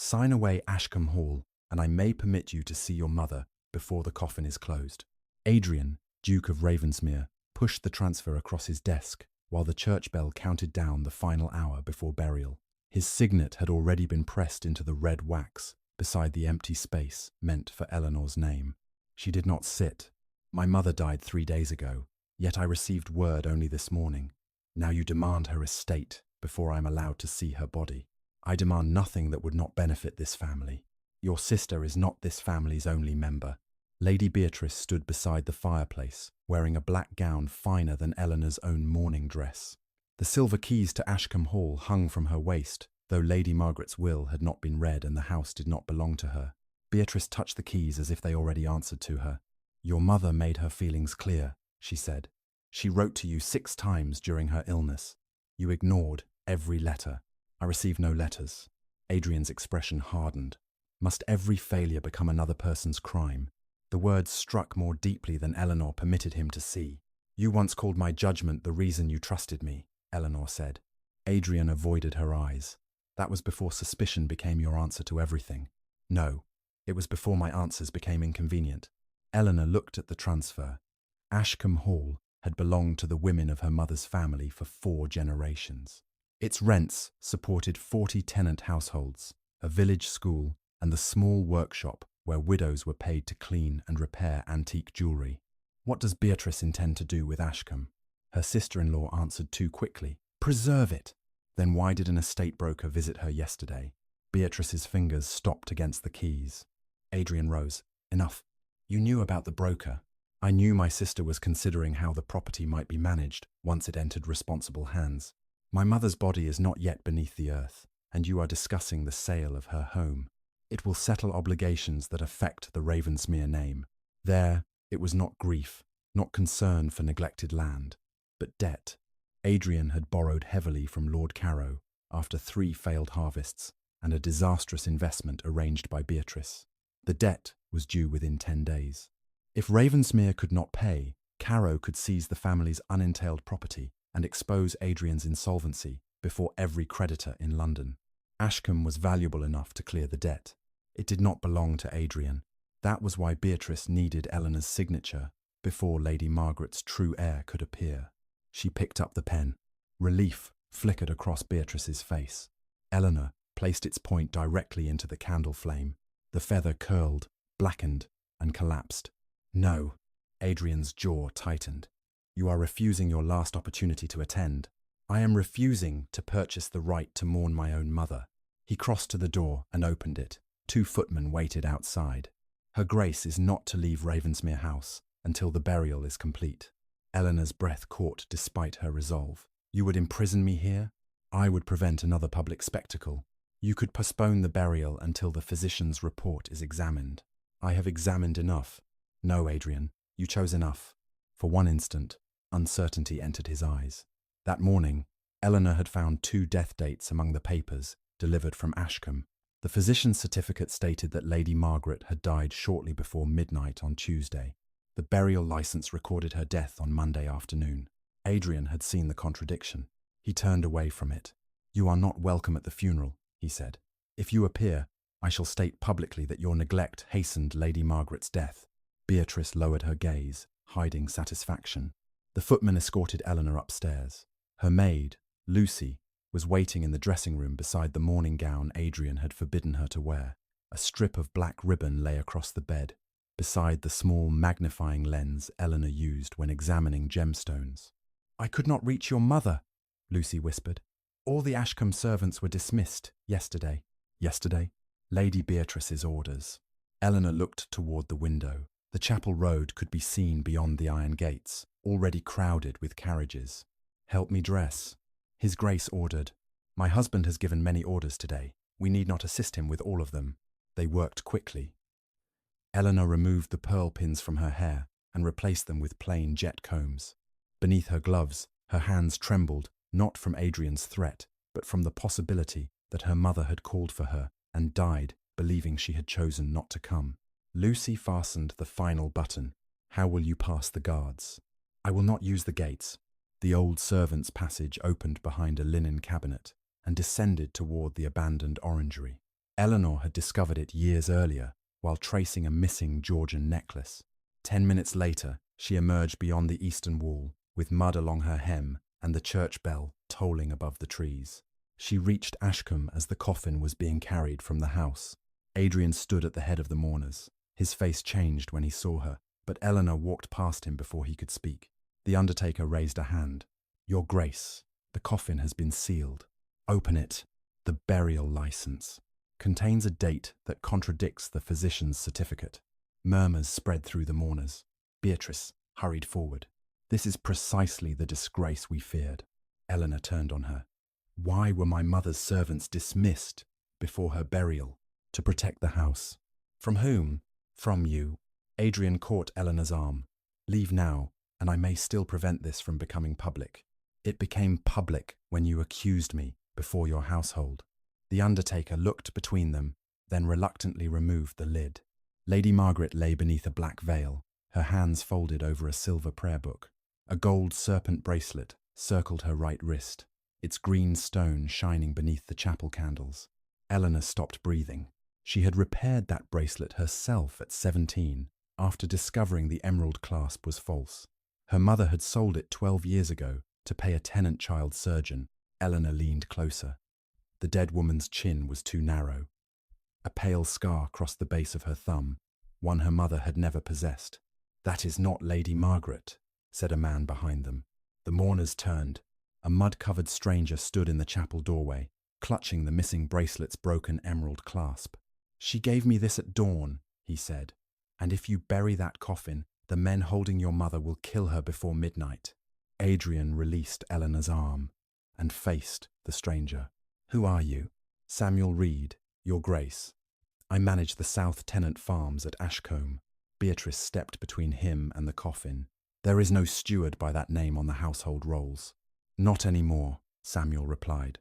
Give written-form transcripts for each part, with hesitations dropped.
Sign away Ashcombe Hall, and I may permit you to see your mother before the coffin is closed. Adrian, Duke of Ravensmere, pushed the transfer across his desk while the church bell counted down the final hour before burial. His signet had already been pressed into the red wax beside the empty space meant for Eleanor's name. She did not sit. My mother died 3 days ago, yet I received word only this morning. Now you demand her estate before I am allowed to see her body. I demand nothing that would not benefit this family. Your sister is not this family's only member. Lady Beatrice stood beside the fireplace, wearing a black gown finer than Eleanor's own mourning dress. The silver keys to Ashcombe Hall hung from her waist, though Lady Margaret's will had not been read and the house did not belong to her. Beatrice touched the keys as if they already answered to her. Your mother made her feelings clear, she said. She wrote to you 6 times during her illness. You ignored every letter. I received no letters. Adrian's expression hardened. Must every failure become another person's crime? The words struck more deeply than Eleanor permitted him to see. You once called my judgment the reason you trusted me, Eleanor said. Adrian avoided her eyes. That was before suspicion became your answer to everything. No, it was before my answers became inconvenient. Eleanor looked at the transfer. Ashcombe Hall had belonged to the women of her mother's family for 4 generations. Its rents supported 40 tenant households, a village school, and the small workshop where widows were paid to clean and repair antique jewellery. What does Beatrice intend to do with Ashcombe? Her sister-in-law answered too quickly. Preserve it. Then why did an estate broker visit her yesterday? Beatrice's fingers stopped against the keys. Adrian rose. Enough. You knew about the broker. I knew my sister was considering how the property might be managed once it entered responsible hands. My mother's body is not yet beneath the earth, and you are discussing the sale of her home. It will settle obligations that affect the Ravensmere name. There, it was not grief, not concern for neglected land, but debt. Adrian had borrowed heavily from Lord Carrow after 3 failed harvests and a disastrous investment arranged by Beatrice. The debt was due within 10 days. If Ravensmere could not pay, Carrow could seize the family's unentailed property and expose Adrian's insolvency before every creditor in London. Ashcombe was valuable enough to clear the debt. It did not belong to Adrian. That was why Beatrice needed Eleanor's signature before Lady Margaret's true heir could appear. She picked up the pen. Relief flickered across Beatrice's face. Eleanor placed its point directly into the candle flame. The feather curled, blackened, and collapsed. No. Adrian's jaw tightened. You are refusing your last opportunity to attend. I am refusing to purchase the right to mourn my own mother. He crossed to the door and opened it. 2 footmen waited outside. Her Grace is not to leave Ravensmere House until the burial is complete. Eleanor's breath caught despite her resolve. You would imprison me here? I would prevent another public spectacle. You could postpone the burial until the physician's report is examined. I have examined enough. No, Adrian, you chose enough. For one instant, uncertainty entered his eyes. That morning, Eleanor had found 2 death dates among the papers delivered from Ashcombe. The physician's certificate stated that Lady Margaret had died shortly before midnight on Tuesday. The burial license recorded her death on Monday afternoon. Adrian had seen the contradiction. He turned away from it. You are not welcome at the funeral, he said. If you appear, I shall state publicly that your neglect hastened Lady Margaret's death. Beatrice lowered her gaze, hiding satisfaction. The footman escorted Eleanor upstairs. Her maid, Lucy, was waiting in the dressing room beside the morning gown Adrian had forbidden her to wear. A strip of black ribbon lay across the bed, beside the small magnifying lens Eleanor used when examining gemstones. I could not reach your mother, Lucy whispered. All the Ashcombe servants were dismissed yesterday. Yesterday? Lady Beatrice's orders. Eleanor looked toward the window. The chapel road could be seen beyond the iron gates, already crowded with carriages. Help me dress. His Grace ordered. My husband has given many orders today. We need not assist him with all of them. They worked quickly. Eleanor removed the pearl pins from her hair and replaced them with plain jet combs. Beneath her gloves, her hands trembled, not from Adrian's threat, but from the possibility that her mother had called for her and died, believing she had chosen not to come. Lucy fastened the final button. How will you pass the guards? I will not use the gates. The old servants' passage opened behind a linen cabinet and descended toward the abandoned orangery. Eleanor had discovered it years earlier while tracing a missing Georgian necklace. 10 minutes later, she emerged beyond the eastern wall, with mud along her hem and the church bell tolling above the trees. She reached Ashcombe as the coffin was being carried from the house. Adrian stood at the head of the mourners. His face changed when he saw her, but Eleanor walked past him before he could speak. The undertaker raised a hand. "Your Grace, the coffin has been sealed. Open it. The burial license contains a date that contradicts the physician's certificate." Murmurs spread through the mourners. Beatrice hurried forward. "This is precisely the disgrace we feared." Eleanor turned on her. "Why were my mother's servants dismissed before her burial?" "To protect the house." "From whom?" "From you." Adrian caught Eleanor's arm. "Leave now, and I may still prevent this from becoming public." "It became public when you accused me before your household." The undertaker looked between them, then reluctantly removed the lid. Lady Margaret lay beneath a black veil, her hands folded over a silver prayer book. A gold serpent bracelet circled her right wrist, its green stone shining beneath the chapel candles. Eleanor stopped breathing. She had repaired that bracelet herself at 17, after discovering the emerald clasp was false. Her mother had sold it 12 years ago to pay a tenant child surgeon. Eleanor leaned closer. The dead woman's chin was too narrow. A pale scar crossed the base of her thumb, one her mother had never possessed. "That is not Lady Margaret," said a man behind them. The mourners turned. A mud-covered stranger stood in the chapel doorway, clutching the missing bracelet's broken emerald clasp. "She gave me this at dawn," he said, "and if you bury that coffin, the men holding your mother will kill her before midnight." Adrian released Eleanor's arm and faced the stranger. "Who are you?" "Samuel Reed, Your Grace. I manage the South Tenant Farms at Ashcombe." Beatrice stepped between him and the coffin. "There is no steward by that name on the household rolls." "Not anymore," Samuel replied.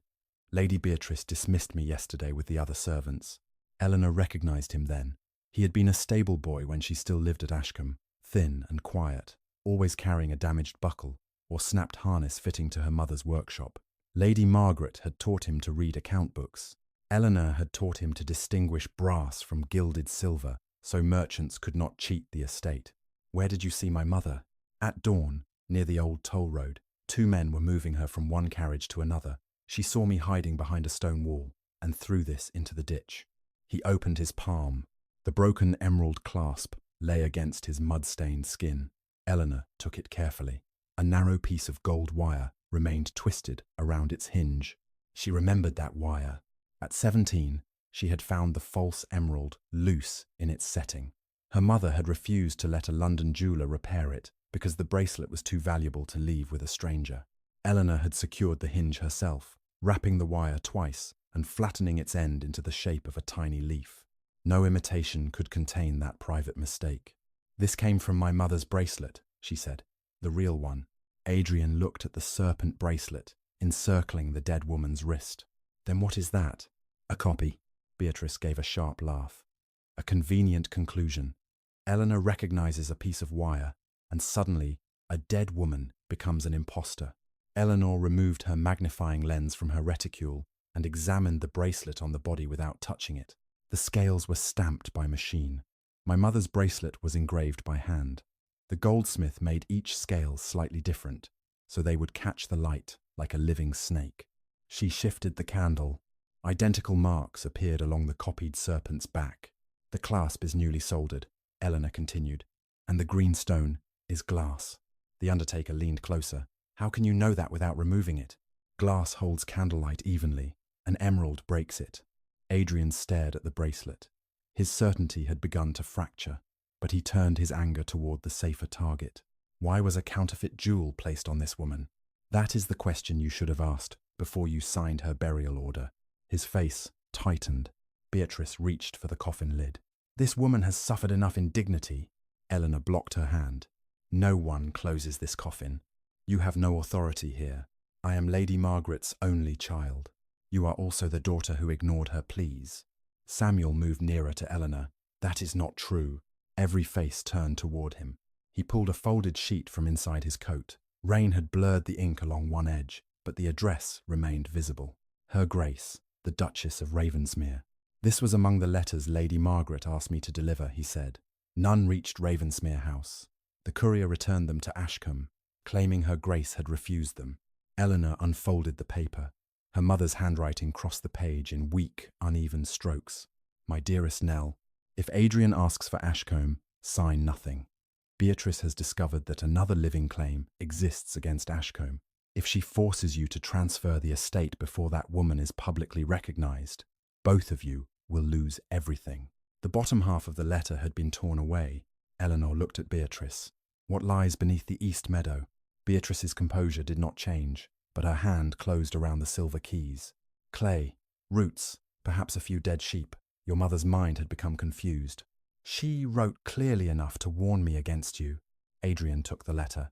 "Lady Beatrice dismissed me yesterday with the other servants." Eleanor recognized him then. He had been a stable boy when she still lived at Ashcombe, thin and quiet, always carrying a damaged buckle or snapped harness fitting to her mother's workshop. Lady Margaret had taught him to read account books. Eleanor had taught him to distinguish brass from gilded silver, so merchants could not cheat the estate. "Where did you see my mother?" "At dawn, near the old toll road. 2 men were moving her from one carriage to another. She saw me hiding behind a stone wall and threw this into the ditch." He opened his palm. The broken emerald clasp lay against his mud-stained skin. Eleanor took it carefully. A narrow piece of gold wire remained twisted around its hinge. She remembered that wire. At 17, she had found the false emerald loose in its setting. Her mother had refused to let a London jeweller repair it because the bracelet was too valuable to leave with a stranger. Eleanor had secured the hinge herself, wrapping the wire twice and flattening its end into the shape of a tiny leaf. No imitation could contain that private mistake. "This came from my mother's bracelet," she said. "The real one." Adrian looked at the serpent bracelet encircling the dead woman's wrist. "Then what is that?" "A copy." Beatrice gave a sharp laugh. A convenient conclusion. Eleanor recognizes a piece of wire, and suddenly a dead woman becomes an imposter. Eleanor removed her magnifying lens from her reticule and examined the bracelet on the body without touching it. The scales were stamped by machine. My mother's bracelet was engraved by hand. The goldsmith made each scale slightly different, so they would catch the light like a living snake. She shifted the candle. Identical marks appeared along the copied serpent's back. "The clasp is newly soldered," Eleanor continued, "and the green stone is glass." The undertaker leaned closer. "How can you know that without removing it?" "Glass holds candlelight evenly. An emerald breaks it." Adrian stared at the bracelet. His certainty had begun to fracture, but he turned his anger toward the safer target. Why was a counterfeit jewel placed on this woman? "That is the question you should have asked before you signed her burial order." His face tightened. Beatrice reached for the coffin lid. "This woman has suffered enough indignity." Eleanor blocked her hand. "No one closes this coffin. You have no authority here. I am Lady Margaret's only child. You are also the daughter who ignored her pleas." Samuel moved nearer to Eleanor. "That is not true." Every face turned toward him. He pulled a folded sheet from inside his coat. Rain had blurred the ink along one edge, but the address remained visible. "Her Grace, the Duchess of Ravensmere." This was among the letters Lady Margaret asked me to deliver, he said. None reached Ravensmere House. The courier returned them to Ashcombe, claiming her grace had refused them. Eleanor unfolded the paper. Her mother's handwriting crossed the page in weak, uneven strokes. My dearest Nell, if Adrian asks for Ashcombe, sign nothing. Beatrice has discovered that another living claim exists against Ashcombe. If she forces you to transfer the estate before that woman is publicly recognised, both of you will lose everything. The bottom half of the letter had been torn away. Eleanor looked at Beatrice. What lies beneath the east meadow? Beatrice's composure did not change, but her hand closed around the silver keys. Clay, roots, perhaps a few dead sheep. Your mother's mind had become confused. She wrote clearly enough to warn me against you. Adrian took the letter.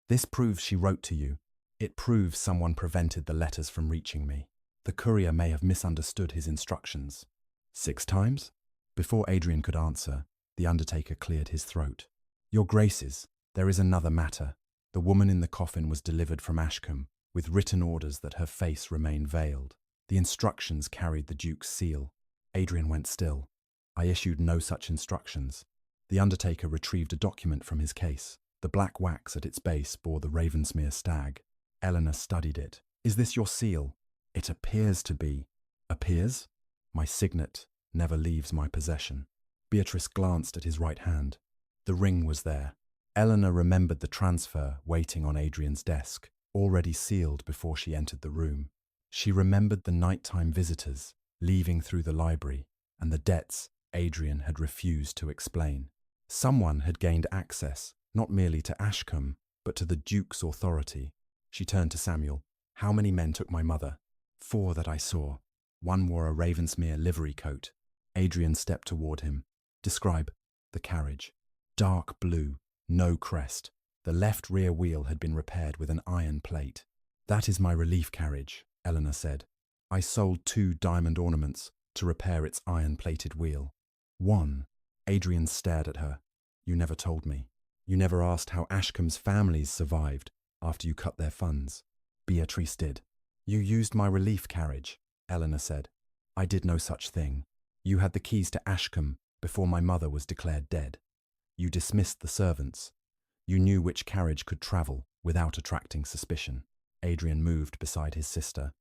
This proves she wrote to you. It proves someone prevented the letters from reaching me. The courier may have misunderstood his instructions. 6 times? Before Adrian could answer, the undertaker cleared his throat. Your Graces, there is another matter. The woman in the coffin was delivered from Ashcombe, with written orders that her face remain veiled. The instructions carried the Duke's seal. Adrian went still. I issued no such instructions. The undertaker retrieved a document from his case. The black wax at its base bore the Ravensmere stag. Eleanor studied it. Is this your seal? It appears to be. Appears? My signet never leaves my possession. Beatrice glanced at his right hand. The ring was there. Eleanor remembered the transfer waiting on Adrian's desk, already sealed before she entered the room. She remembered the nighttime visitors leaving through the library and the debts Adrian had refused to explain. Someone had gained access, not merely to Ashcombe, but to the Duke's authority. She turned to Samuel. How many men took my mother? 4 that I saw. One wore a Ravensmere livery coat. Adrian stepped toward him. Describe. The carriage. Dark blue, no crest. The left rear wheel had been repaired with an iron plate. That is my relief carriage, Eleanor said. I sold 2 diamond ornaments to repair its iron-plated wheel. 1. Adrian stared at her. You never told me. You never asked how Ashcombe's families survived after you cut their funds. Beatrice did. You used my relief carriage, Eleanor said. I did no such thing. You had the keys to Ashcombe before my mother was declared dead. You dismissed the servants. You knew which carriage could travel without attracting suspicion. Adrian moved beside his sister.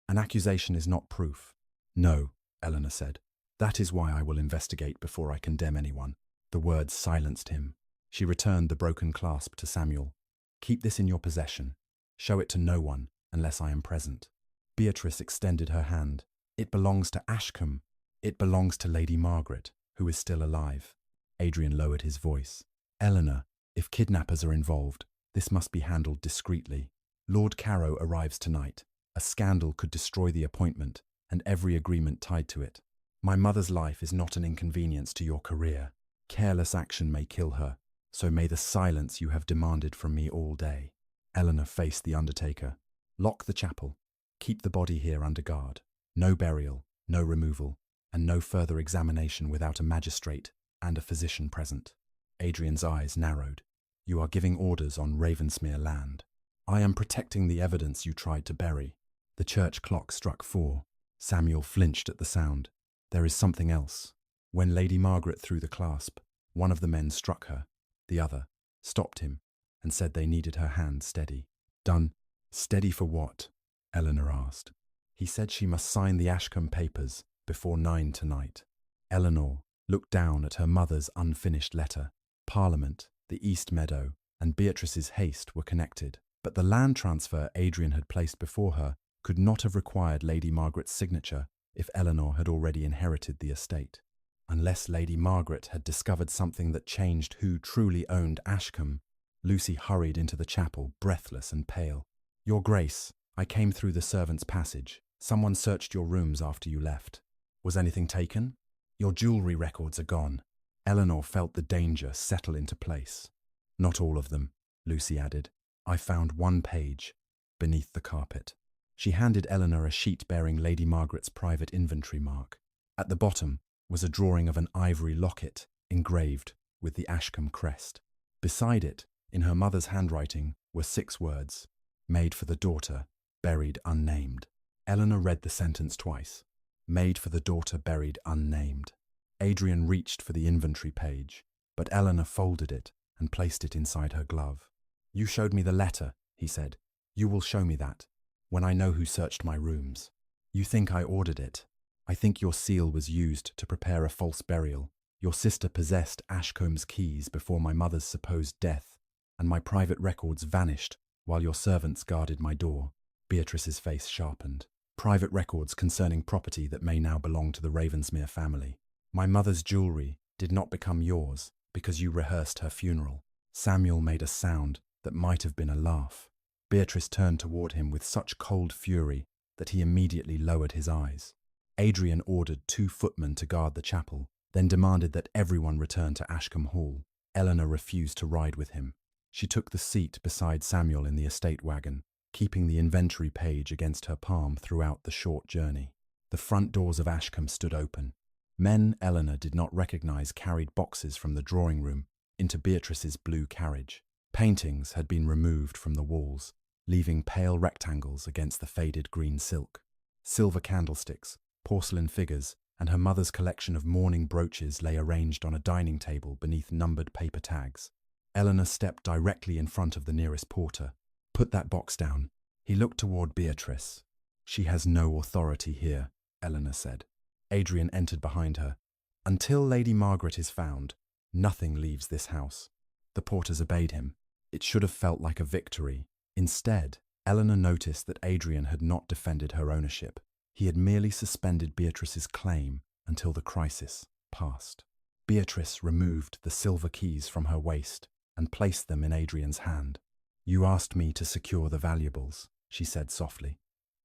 An accusation is not proof. No, Eleanor said. That is why I will investigate before I condemn anyone. The words silenced him. She returned the broken clasp to Samuel. Keep this in your possession. Show it to no one unless I am present. Beatrice extended her hand. It belongs to Ashcombe. It belongs to Lady Margaret, who is still alive. Adrian lowered his voice. Eleanor, if kidnappers are involved, this must be handled discreetly. Lord Carrow arrives tonight. A scandal could destroy the appointment and every agreement tied to it. My mother's life is not an inconvenience to your career. Careless action may kill her, so may the silence you have demanded from me all day. Eleanor faced the undertaker. Lock the chapel. Keep the body here under guard. No burial, no removal, and no further examination without a magistrate and a physician present. Adrian's eyes narrowed. You are giving orders on Ravensmere land. I am protecting the evidence you tried to bury. The church clock struck 4. Samuel flinched at the sound. There is something else. When Lady Margaret threw the clasp, one of the men struck her. The other stopped him and said they needed her hand steady. Done. Steady for what? Eleanor asked. He said she must sign the Ashcombe papers before 9 tonight. Eleanor looked down at her mother's unfinished letter. Parliament, the East Meadow, and Beatrice's haste were connected, but the land transfer Adrian had placed before her could not have required Lady Margaret's signature if Eleanor had already inherited the estate. Unless Lady Margaret had discovered something that changed who truly owned Ashcombe, Lucy hurried into the chapel, breathless and pale. Your Grace, I came through the servants' passage. Someone searched your rooms after you left. Was anything taken? Your jewellery records are gone. Eleanor felt the danger settle into place. Not all of them, Lucy added. I found 1 page beneath the carpet. She handed Eleanor a sheet bearing Lady Margaret's private inventory mark. At the bottom was a drawing of an ivory locket engraved with the Ashcombe crest. Beside it, in her mother's handwriting, were 6 words, made for the daughter, buried unnamed. Eleanor read the sentence twice. made for the daughter buried unnamed. Adrian reached for the inventory page, but Eleanor folded it and placed it inside her glove. "You showed me the letter," he said. "You will show me that, when I know who searched my rooms. You think I ordered it. I think your seal was used to prepare a false burial. Your sister possessed Ashcombe's keys before my mother's supposed death, and my private records vanished while your servants guarded my door." Beatrice's face sharpened. "Private records concerning property that may now belong to the Ravensmere family. My mother's jewellery did not become yours because you rehearsed her funeral." Samuel made a sound that might have been a laugh. Beatrice turned toward him with such cold fury that he immediately lowered his eyes. Adrian ordered 2 footmen to guard the chapel, then demanded that everyone return to Ashcombe Hall. Eleanor refused to ride with him. She took the seat beside Samuel in the estate wagon, keeping the inventory page against her palm throughout the short journey. The front doors of Ashcombe stood open. Men Eleanor did not recognize carried boxes from the drawing room into Beatrice's blue carriage. Paintings had been removed from the walls, leaving pale rectangles against the faded green silk. Silver candlesticks, porcelain figures, and her mother's collection of mourning brooches lay arranged on a dining table beneath numbered paper tags. Eleanor stepped directly in front of the nearest porter. "Put that box down." He looked toward Beatrice. "She has no authority here," Eleanor said. Adrian entered behind her. "Until Lady Margaret is found, nothing leaves this house." The porters obeyed him. It should have felt like a victory. Instead, Eleanor noticed that Adrian had not defended her ownership. He had merely suspended Beatrice's claim until the crisis passed. Beatrice removed the silver keys from her waist and placed them in Adrian's hand. "You asked me to secure the valuables," she said softly.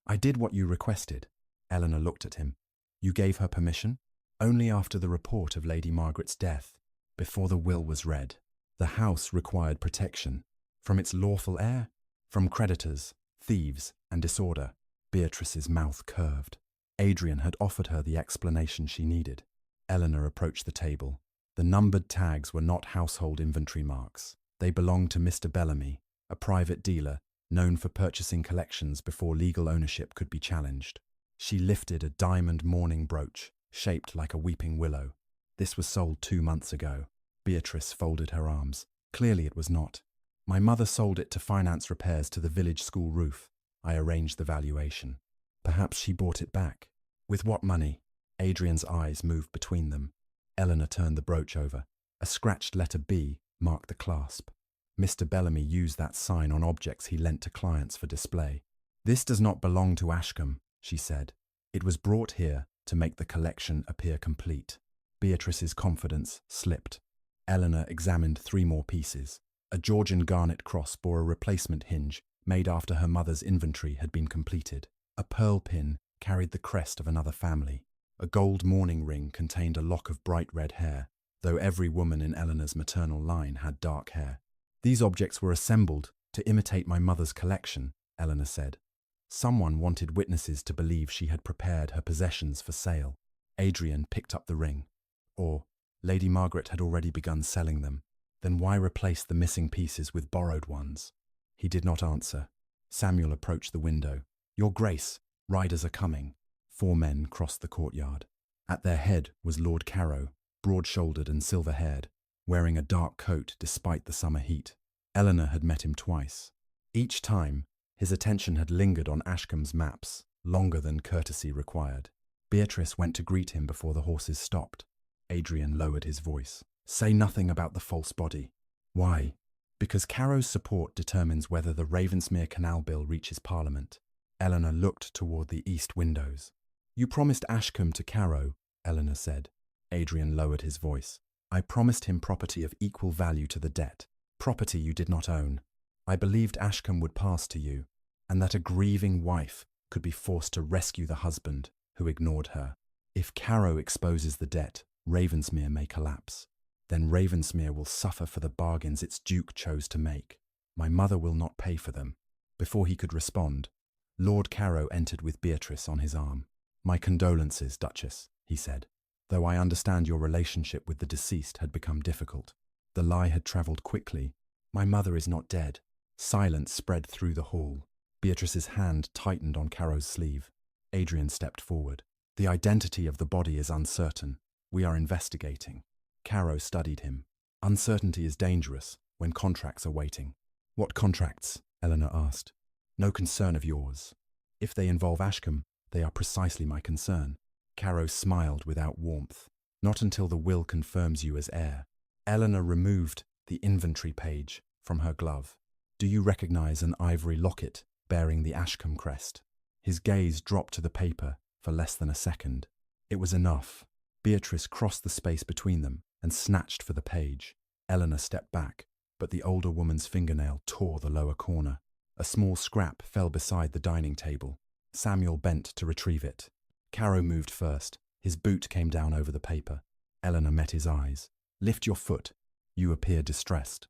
"I did what you requested." Eleanor looked at him. "You gave her permission?" "Only after the report of Lady Margaret's death, before the will was read. The house required protection. From its lawful heir? From creditors, thieves, and disorder." Beatrice's mouth curved. Adrian had offered her the explanation she needed. Eleanor approached the table. The numbered tags were not household inventory marks. They belonged to Mr. Bellamy, a private dealer known for purchasing collections before legal ownership could be challenged. She lifted a diamond mourning brooch, shaped like a weeping willow. "This was sold 2 months ago." Beatrice folded her arms. "Clearly it was not. My mother sold it to finance repairs to the village school roof. I arranged the valuation. Perhaps she bought it back." "With what money?" Adrian's eyes moved between them. Eleanor turned the brooch over. A scratched letter B marked the clasp. Mr. Bellamy used that sign on objects he lent to clients for display. "This does not belong to Ashcombe," she said. "It was brought here to make the collection appear complete." Beatrice's confidence slipped. Eleanor examined 3 more pieces. A Georgian garnet cross bore a replacement hinge made after her mother's inventory had been completed. A pearl pin carried the crest of another family. A gold mourning ring contained a lock of bright red hair, though every woman in Eleanor's maternal line had dark hair. "These objects were assembled to imitate my mother's collection," Eleanor said. Someone wanted witnesses to believe she had prepared her possessions for sale. Adrian picked up the ring. Or Lady Margaret had already begun selling them. Then why replace the missing pieces with borrowed ones? He did not answer. Samuel approached the window. "Your Grace, riders are coming." 4 men crossed the courtyard. At their head was Lord Carrow, broad-shouldered and silver-haired, wearing a dark coat despite the summer heat. Eleanor had met him twice. Each time, his attention had lingered on Ashcombe's maps, longer than courtesy required. Beatrice went to greet him before the horses stopped. Adrian lowered his voice. "Say nothing about the false body." "Why?" "Because Carrow's support determines whether the Ravensmere Canal Bill reaches Parliament." Eleanor looked toward the east windows. "You promised Ashcombe to Carrow," Eleanor said. Adrian lowered his voice. "I promised him property of equal value to the debt, property you did not own. I believed Ashcombe would pass to you, and that a grieving wife could be forced to rescue the husband who ignored her. If Carrow exposes the debt, Ravensmere may collapse. Then Ravensmere will suffer for the bargains its duke chose to make. My mother will not pay for them." Before he could respond, Lord Carrow entered with Beatrice on his arm. "My condolences, Duchess," he said, "though I understand your relationship with the deceased had become difficult." The lie had travelled quickly. "My mother is not dead." Silence spread through the hall. Beatrice's hand tightened on Carrow's sleeve. Adrian stepped forward. The identity of the body is uncertain. We are investigating. Caro studied him. Uncertainty is dangerous when contracts are waiting. What contracts? Eleanor asked. No concern of yours. If they involve Ashcombe, they are precisely my concern. Caro smiled without warmth. Not until the will confirms you as heir. Eleanor removed the inventory page from her glove. Do you recognize an ivory locket bearing the Ashcombe crest? His gaze dropped to the paper for less than a second. It was enough. Beatrice crossed the space between them and snatched for the page. Eleanor stepped back, but the older woman's fingernail tore the lower corner. A small scrap fell beside the dining table. Samuel bent to retrieve it. Caro moved first. His boot came down over the paper. Eleanor met his eyes. Lift your foot. You appear distressed.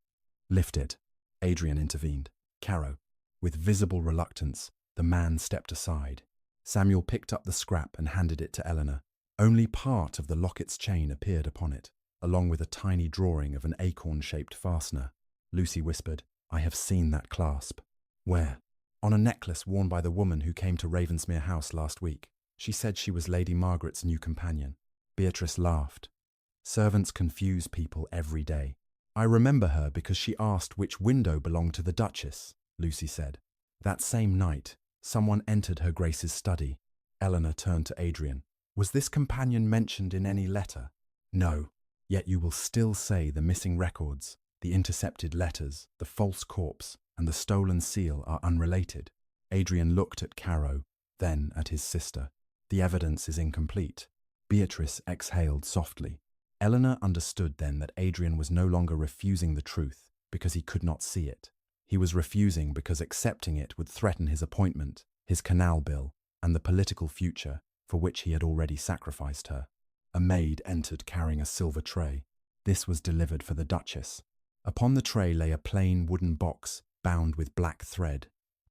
Lift it. Adrian intervened. Caro. With visible reluctance, the man stepped aside. Samuel picked up the scrap and handed it to Eleanor. Only part of the locket's chain appeared upon it, along with a tiny drawing of an acorn-shaped fastener. Lucy whispered, I have seen that clasp. Where? On a necklace worn by the woman who came to Ravensmere House last week. She said she was Lady Margaret's new companion. Beatrice laughed. Servants confuse people every day. I remember her because she asked which window belonged to the Duchess, Lucy said. That same night, someone entered her Grace's study. Eleanor turned to Adrian. Was this companion mentioned in any letter? No. Yet you will still say the missing records, the intercepted letters, the false corpse, and the stolen seal are unrelated. Adrian looked at Caro, then at his sister. The evidence is incomplete. Beatrice exhaled softly. Eleanor understood then that Adrian was no longer refusing the truth because he could not see it. He was refusing because accepting it would threaten his appointment, his canal bill, and the political future for which he had already sacrificed her. A maid entered carrying a silver tray. This was delivered for the Duchess. Upon the tray lay a plain wooden box bound with black thread.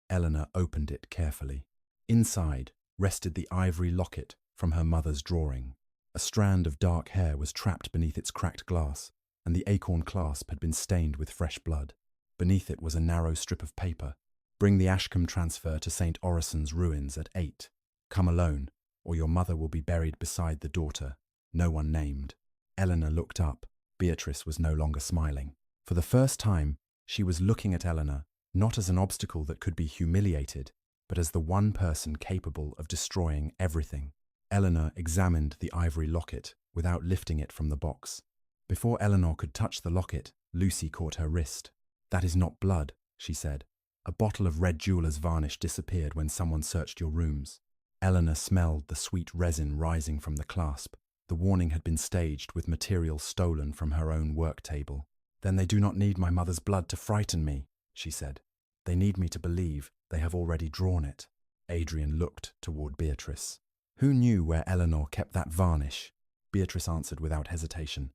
Eleanor opened it carefully. Inside rested the ivory locket from her mother's drawing. A strand of dark hair was trapped beneath its cracked glass, and the acorn clasp had been stained with fresh blood. Beneath it was a narrow strip of paper. Bring the Ashcombe transfer to St. Orison's ruins at 8. Come alone, or your mother will be buried beside the daughter, no one named. Eleanor looked up. Beatrice was no longer smiling. For the first time, she was looking at Eleanor not as an obstacle that could be humiliated, but as the one person capable of destroying everything. Eleanor examined the ivory locket without lifting it from the box. Before Eleanor could touch the locket, Lucy caught her wrist. That is not blood, she said. A bottle of red jeweller's varnish disappeared when someone searched your rooms. Eleanor smelled the sweet resin rising from the clasp. The warning had been staged with material stolen from her own work table. Then they do not need my mother's blood to frighten me, she said. They need me to believe they have already drawn it. Adrian looked toward Beatrice. Who knew where Eleanor kept that varnish? Beatrice answered without hesitation.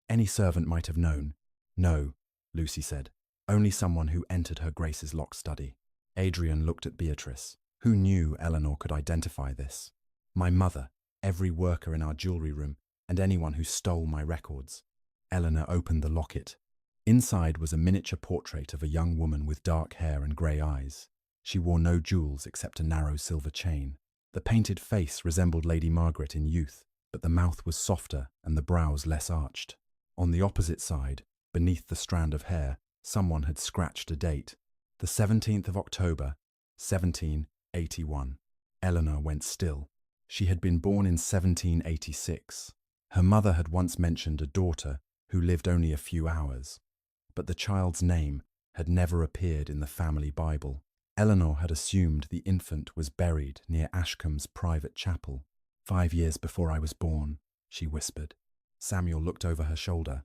Any servant might have known. No, Lucy said. Only someone who entered her Grace's locked study. Adrian looked at Beatrice. Who knew Eleanor could identify this? My mother, every worker in our jewellery room, and anyone who stole my records. Eleanor opened the locket. Inside was a miniature portrait of a young woman with dark hair and grey eyes. She wore no jewels except a narrow silver chain. The painted face resembled Lady Margaret in youth, but the mouth was softer and the brows less arched. On the opposite side, beneath the strand of hair, someone had scratched a date. The 17th of October, 1781. Eleanor went still. She had been born in 1786. Her mother had once mentioned a daughter who lived only a few hours, but the child's name had never appeared in the family Bible. Eleanor had assumed the infant was buried near Ashcombe's private chapel. 5 years before I was born, she whispered. Samuel looked over her shoulder.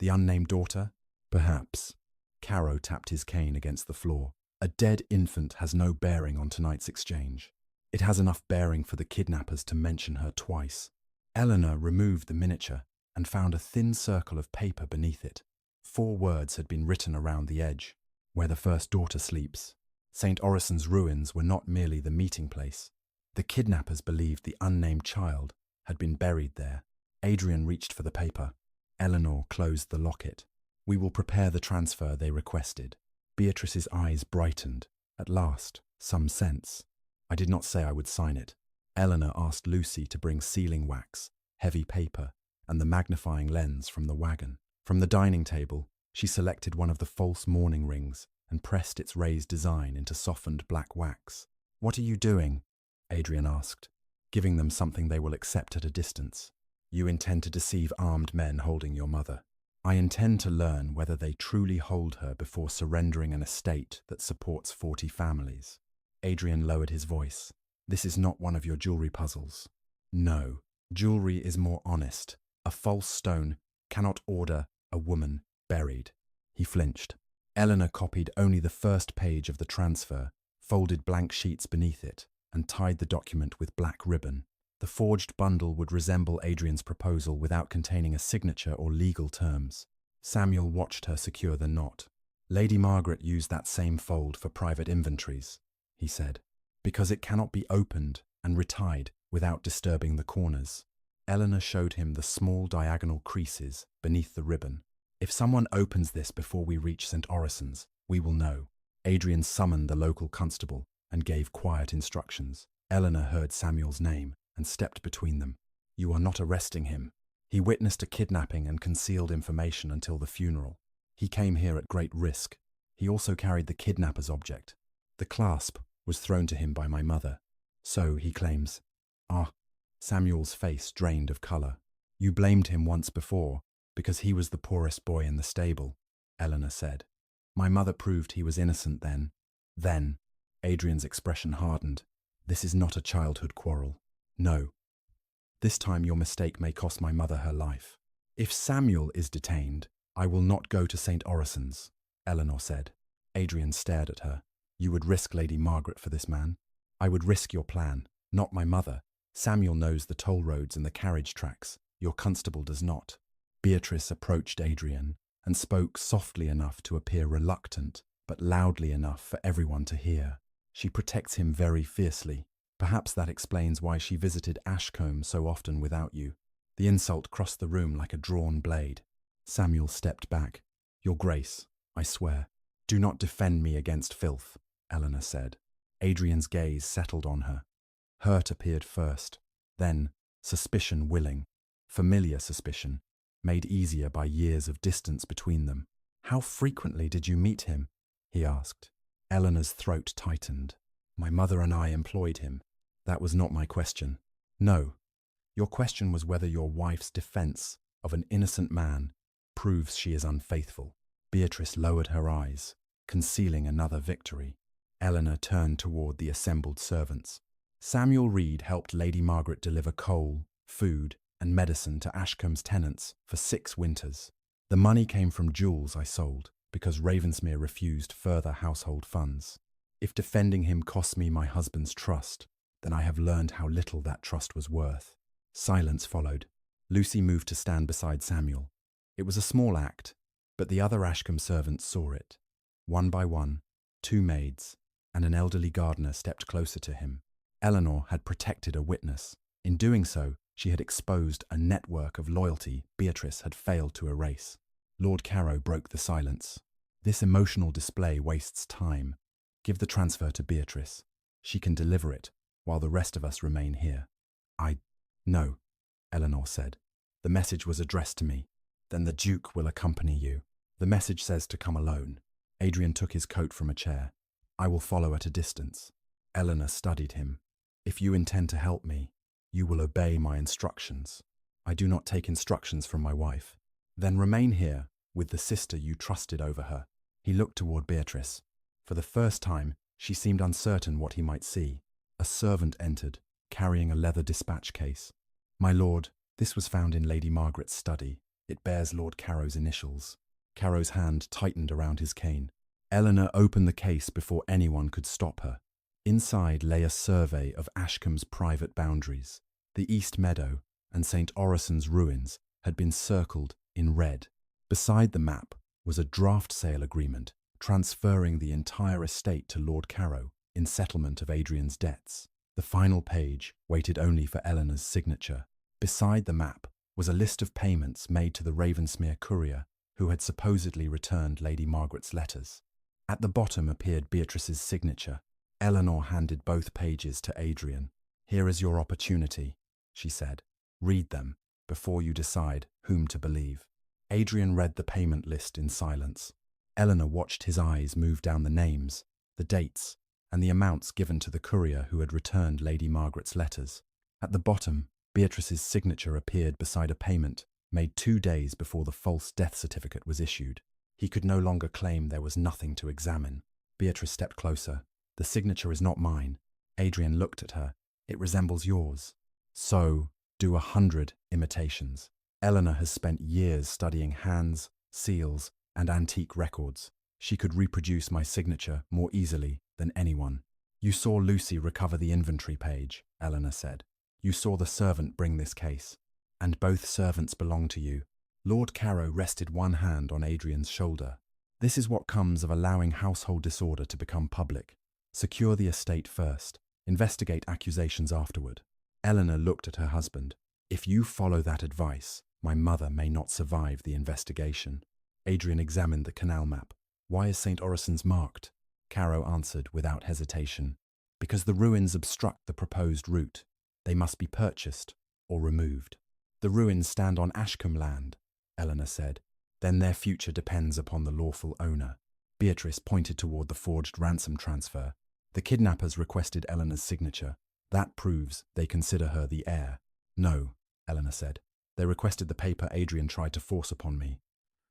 The unnamed daughter? Perhaps. Caro tapped his cane against the floor. A dead infant has no bearing on tonight's exchange. It has enough bearing for the kidnappers to mention her twice. Eleanor removed the miniature and found a thin circle of paper beneath it. 4 words had been written around the edge. Where the first daughter sleeps. St. Orison's ruins were not merely the meeting place. The kidnappers believed the unnamed child had been buried there. Adrian reached for the paper. Eleanor closed the locket. We will prepare the transfer they requested. Beatrice's eyes brightened. At last, some sense. I did not say I would sign it. Eleanor asked Lucy to bring sealing wax, heavy paper, and the magnifying lens from the wagon. From the dining table, she selected one of the false mourning rings and pressed its raised design into softened black wax. "What are you doing?" Adrian asked, giving them something they will accept at a distance. "You intend to deceive armed men holding your mother. I intend to learn whether they truly hold her before surrendering an estate that supports 40 families." Adrian lowered his voice. "This is not one of your jewelry puzzles. No, jewelry is more honest. A false stone cannot order a woman buried." He flinched. Eleanor copied only the first page of the transfer, folded blank sheets beneath it, and tied the document with black ribbon. The forged bundle would resemble Adrian's proposal without containing a signature or legal terms. Samuel watched her secure the knot. "Lady Margaret used that same fold for private inventories," he said, "because it cannot be opened and retied without disturbing the corners." Eleanor showed him the small diagonal creases beneath the ribbon. "If someone opens this before we reach St. Orison's, we will know." Adrian summoned the local constable and gave quiet instructions. Eleanor heard Samuel's name and stepped between them. "You are not arresting him. He witnessed a kidnapping and concealed information until the funeral. He came here at great risk. He also carried the kidnapper's object. The clasp was thrown to him by my mother. So, he claims." "Ah." Samuel's face drained of colour. "You blamed him once before, because he was the poorest boy in the stable," Eleanor said. "My mother proved he was innocent then." "Then," Adrian's expression hardened. "This is not a childhood quarrel. No. This time your mistake may cost my mother her life. If Samuel is detained, I will not go to St. Orison's," Eleanor said. Adrian stared at her. "You would risk Lady Margaret for this man?" "I would risk your plan, not my mother. Samuel knows the toll roads and the carriage tracks. Your constable does not." Beatrice approached Adrian and spoke softly enough to appear reluctant, but loudly enough for everyone to hear. "She protects him very fiercely. Perhaps that explains why she visited Ashcombe so often without you." The insult crossed the room like a drawn blade. Samuel stepped back. "Your Grace, I swear." "Do not defend me against filth," Eleanor said. Adrian's gaze settled on her. Hurt appeared first, then suspicion willing, familiar suspicion, made easier by years of distance between them. "How frequently did you meet him?" he asked. Eleanor's throat tightened. "My mother and I employed him." "That was not my question." "No. Your question was whether your wife's defense of an innocent man proves she is unfaithful." Beatrice lowered her eyes, concealing another victory. Eleanor turned toward the assembled servants. "Samuel Reed helped Lady Margaret deliver coal, food, and medicine to Ashcombe's tenants for 6 winters. The money came from jewels I sold because Ravensmere refused further household funds. If defending him cost me my husband's trust, then I have learned how little that trust was worth." Silence followed. Lucy moved to stand beside Samuel. It was a small act, but the other Ashcombe servants saw it. One by one, 2 maids and an elderly gardener stepped closer to him. Eleanor had protected a witness. In doing so, she had exposed a network of loyalty Beatrice had failed to erase. Lord Carrow broke the silence. "This emotional display wastes time. Give the transfer to Beatrice. She can deliver it, while the rest of us remain here." No," Eleanor said. "The message was addressed to me. Then the Duke will accompany you. The message says to come alone." Adrian took his coat from a chair. "I will follow at a distance." Eleanor studied him. "If you intend to help me, you will obey my instructions." "I do not take instructions from my wife." "Then remain here with the sister you trusted over her." He looked toward Beatrice. For the first time, she seemed uncertain what he might see. A servant entered, carrying a leather dispatch case. "My lord, this was found in Lady Margaret's study. It bears Lord Carrow's initials." Carrow's hand tightened around his cane. Eleanor opened the case before anyone could stop her. Inside lay a survey of Ashcombe's private boundaries. The East Meadow and St. Orison's ruins had been circled in red. Beside the map was a draft sale agreement transferring the entire estate to Lord Carrow in settlement of Adrian's debts. The final page waited only for Eleanor's signature. Beside the map was a list of payments made to the Ravensmere courier who had supposedly returned Lady Margaret's letters. At the bottom appeared Beatrice's signature. Eleanor handed both pages to Adrian. Here is your opportunity, she said. Read them before you decide whom to believe. Adrian read the payment list in silence. Eleanor watched his eyes move down the names, the dates, and the amounts given to the courier who had returned Lady Margaret's letters. At the bottom, Beatrice's signature appeared beside a payment made 2 days before the false death certificate was issued. He could no longer claim there was nothing to examine. Beatrice stepped closer. The signature is not mine. Adrian looked at her. It resembles yours. So, do 100 imitations. Eleanor has spent years studying hands, seals, and antique records. She could reproduce my signature more easily than anyone. You saw Lucy recover the inventory page, Eleanor said. You saw the servant bring this case. And both servants belong to you. Lord Carrow rested one hand on Adrian's shoulder. This is what comes of allowing household disorder to become public. Secure the estate first. Investigate accusations afterward. Eleanor looked at her husband. If you follow that advice, my mother may not survive the investigation. Adrian examined the canal map. Why is St. Orison's marked? Carrow answered without hesitation. Because the ruins obstruct the proposed route. They must be purchased or removed. The ruins stand on Ashcombe land, Eleanor said. Then their future depends upon the lawful owner. Beatrice pointed toward the forged ransom transfer. The kidnappers requested Eleanor's signature. That proves they consider her the heir. No, Eleanor said. They requested the paper Adrian tried to force upon me.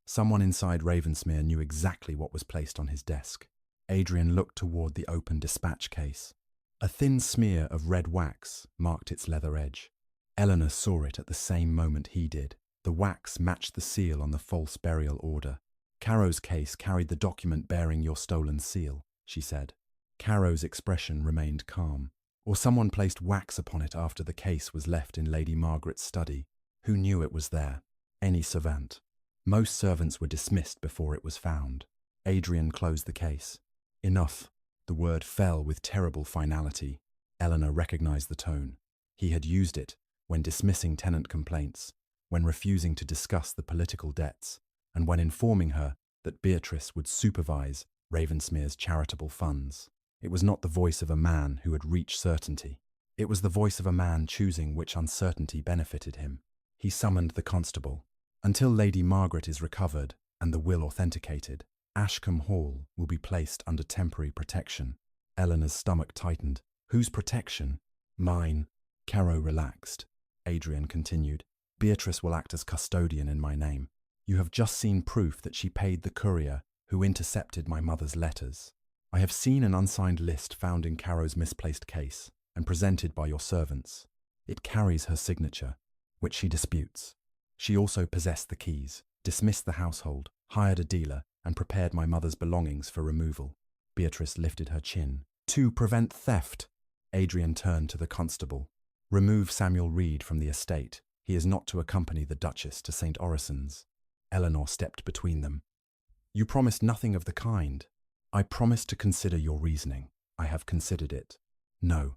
Someone inside Ravensmere knew exactly what was placed on his desk. Adrian looked toward the open dispatch case. A thin smear of red wax marked its leather edge. Eleanor saw it at the same moment he did. The wax matched the seal on the false burial order. Carrow's case carried the document bearing your stolen seal, she said. Carrow's expression remained calm. Or someone placed wax upon it after the case was left in Lady Margaret's study. Who knew it was there? Any servant. Most servants were dismissed before it was found. Adrian closed the case. Enough. The word fell with terrible finality. Eleanor recognized the tone. He had used it when dismissing tenant complaints, when refusing to discuss the political debts, and when informing her that Beatrice would supervise Ravensmere's charitable funds. It was not the voice of a man who had reached certainty. It was the voice of a man choosing which uncertainty benefited him. He summoned the constable. Until Lady Margaret is recovered and the will authenticated, Ashcombe Hall will be placed under temporary protection. Eleanor's stomach tightened. Whose protection? Mine. Carrow relaxed. Adrian continued. Beatrice will act as custodian in my name. You have just seen proof that she paid the courier who intercepted my mother's letters. I have seen an unsigned list found in Carrow's misplaced case and presented by your servants. It carries her signature, which she disputes. She also possessed the keys, dismissed the household, hired a dealer, and prepared my mother's belongings for removal. Beatrice lifted her chin. To prevent theft. Adrian turned to the constable. Remove Samuel Reed from the estate. He is not to accompany the Duchess to St. Orison's. Eleanor stepped between them. You promised nothing of the kind. I promised to consider your reasoning. I have considered it. No.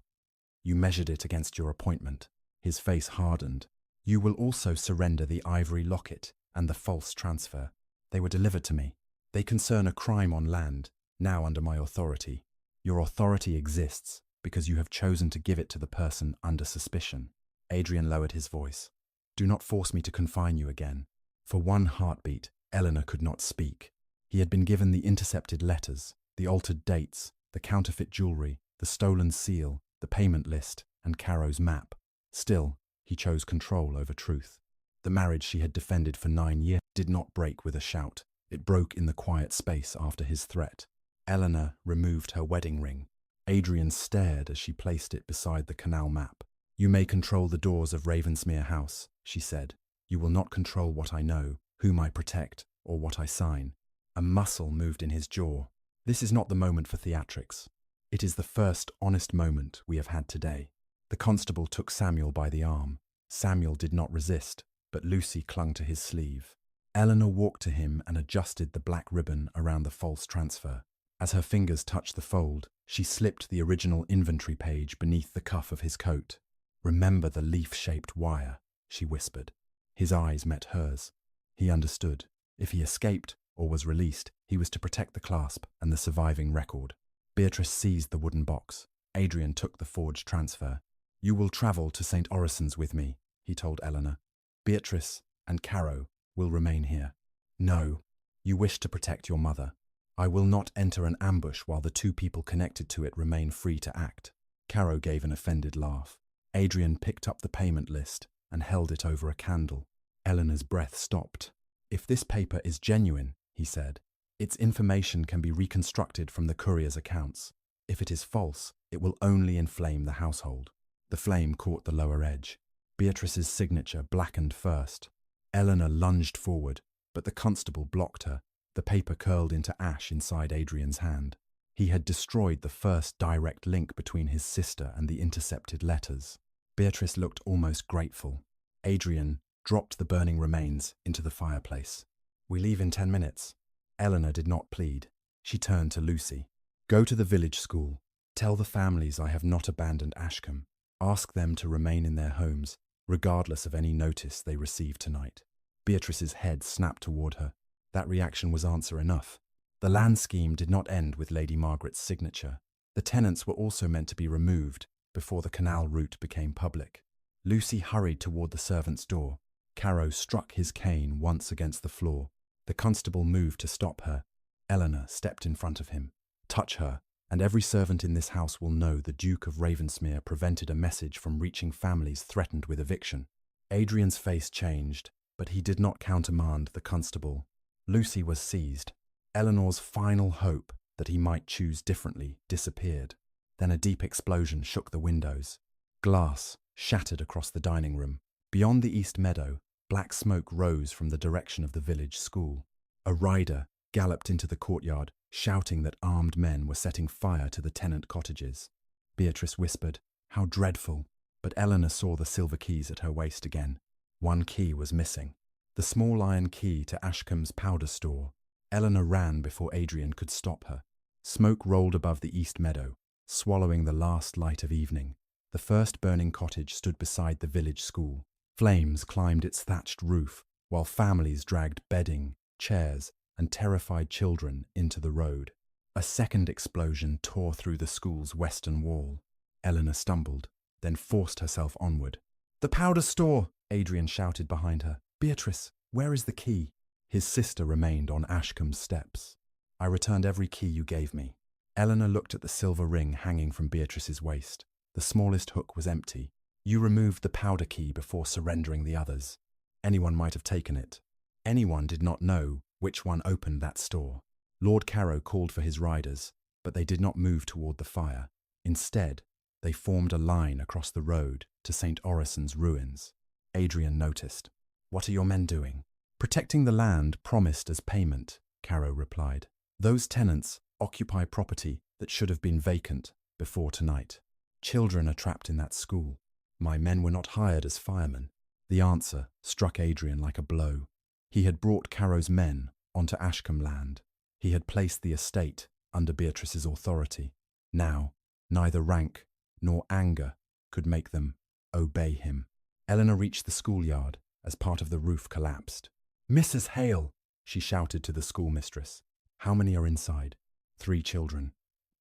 You measured it against your appointment. His face hardened. You will also surrender the ivory locket and the false transfer. They were delivered to me. They concern a crime on land, now under my authority. Your authority exists because you have chosen to give it to the person under suspicion. Adrian lowered his voice. Do not force me to confine you again. For one heartbeat, Eleanor could not speak. He had been given the intercepted letters, the altered dates, the counterfeit jewellery, the stolen seal, the payment list, and Carrow's map. Still, he chose control over truth. The marriage she had defended for 9 years did not break with a shout. It broke in the quiet space after his threat. Eleanor removed her wedding ring. Adrian stared as she placed it beside the canal map. You may control the doors of Ravensmere House, she said. You will not control what I know, whom I protect, or what I sign. A muscle moved in his jaw. This is not the moment for theatrics. It is the first honest moment we have had today. The constable took Samuel by the arm. Samuel did not resist, but Lucy clung to his sleeve. Eleanor walked to him and adjusted the black ribbon around the false transfer. As her fingers touched the fold, she slipped the original inventory page beneath the cuff of his coat. Remember the leaf-shaped wire, she whispered. His eyes met hers. He understood. If he escaped or was released, he was to protect the clasp and the surviving record. Beatrice seized the wooden box. Adrian took the forged transfer. You will travel to St. Orison's with me, he told Eleanor. Beatrice and Caro will remain here. No, you wish to protect your mother. I will not enter an ambush while the two people connected to it remain free to act. Caro gave an offended laugh. Adrian picked up the payment list and held it over a candle. Eleanor's breath stopped. If this paper is genuine, he said, its information can be reconstructed from the courier's accounts. If it is false, it will only inflame the household. The flame caught the lower edge. Beatrice's signature blackened first. Eleanor lunged forward, but the constable blocked her. The paper curled into ash inside Adrian's hand. He had destroyed the first direct link between his sister and the intercepted letters. Beatrice looked almost grateful. Adrian dropped the burning remains into the fireplace. We leave in 10 minutes. Eleanor did not plead. She turned to Lucy. Go to the village school. Tell the families I have not abandoned Ashcombe. Ask them to remain in their homes, regardless of any notice they receive tonight. Beatrice's head snapped toward her. That reaction was answer enough. The land scheme did not end with Lady Margaret's signature. The tenants were also meant to be removed before the canal route became public. Lucy hurried toward the servants' door. Caro struck his cane once against the floor. The constable moved to stop her. Eleanor stepped in front of him. Touch her, and every servant in this house will know the Duke of Ravensmere prevented a message from reaching families threatened with eviction. Adrian's face changed, but he did not countermand the constable. Lucy was seized. Eleanor's final hope that he might choose differently disappeared. Then a deep explosion shook the windows. Glass shattered across the dining room. Beyond the east meadow, black smoke rose from the direction of the village school. A rider galloped into the courtyard, shouting that armed men were setting fire to the tenant cottages. Beatrice whispered, "How dreadful!" But Eleanor saw the silver keys at her waist again. One key was missing. The small iron key to Ashcombe's powder store. Eleanor ran before Adrian could stop her. Smoke rolled above the east meadow, swallowing the last light of evening. The first burning cottage stood beside the village school. Flames climbed its thatched roof, while families dragged bedding, chairs, and terrified children into the road. A second explosion tore through the school's western wall. Eleanor stumbled, then forced herself onward. "The powder store!" Adrian shouted behind her. "Beatrice, where is the key?" His sister remained on Ashcombe's steps. "I returned every key you gave me." Eleanor looked at the silver ring hanging from Beatrice's waist. The smallest hook was empty. "You removed the powder key before surrendering the others. Anyone might have taken it. Anyone did not know which one opened that store." Lord Caro called for his riders, but they did not move toward the fire. Instead, they formed a line across the road to St. Orison's ruins. Adrian noticed. "What are your men doing?" "Protecting the land promised as payment," Caro replied. "Those tenants occupy property that should have been vacant before tonight. Children are trapped in that school. My men were not hired as firemen." The answer struck Adrian like a blow. He had brought Caro's men onto Ashcombe land. He had placed the estate under Beatrice's authority. Now, neither rank nor anger could make them obey him. Eleanor reached the schoolyard as part of the roof collapsed. "Mrs. Hale!" she shouted to the schoolmistress. "How many are inside?" 3 children.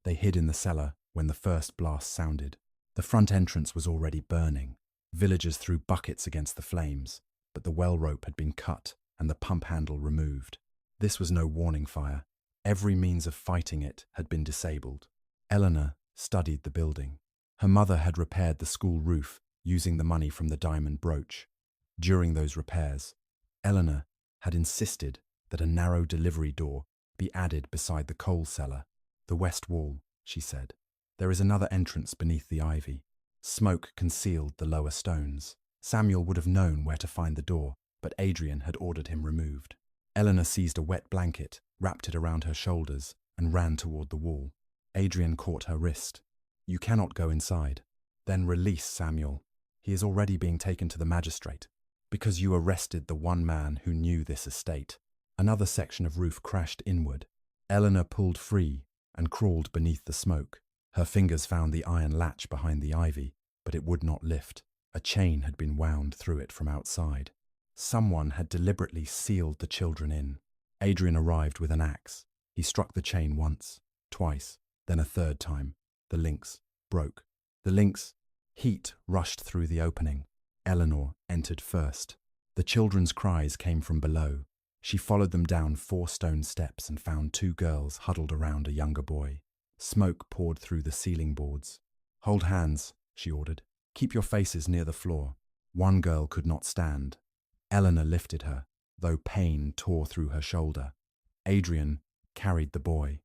They hid in the cellar when the first blast sounded. The front entrance was already burning. Villagers threw buckets against the flames, but the well rope had been cut and the pump handle removed. This was no warning fire. Every means of fighting it had been disabled. Eleanor studied the building. Her mother had repaired the school roof using the money from the diamond brooch. During those repairs, Eleanor had insisted that a narrow delivery door be added beside the coal cellar. "The west wall," she said. "There is another entrance beneath the ivy." Smoke concealed the lower stones. Samuel would have known where to find the door, but Adrian had ordered him removed. Eleanor seized a wet blanket, wrapped it around her shoulders, and ran toward the wall. Adrian caught her wrist. "You cannot go inside." "Then release Samuel. He is already being taken to the magistrate, because you arrested the one man who knew this estate." Another section of roof crashed inward. Eleanor pulled free and crawled beneath the smoke. Her fingers found the iron latch behind the ivy, but it would not lift. A chain had been wound through it from outside. Someone had deliberately sealed the children in. Adrian arrived with an axe. He struck the chain once, twice, then a third time. The links broke. The links Heat rushed through the opening. Eleanor entered first. The children's cries came from below. She followed them down 4 stone steps and found 2 girls huddled around a younger boy. Smoke poured through the ceiling boards. "Hold hands," she ordered. "Keep your faces near the floor." One girl could not stand. Eleanor lifted her, though pain tore through her shoulder. Adrian carried the boy.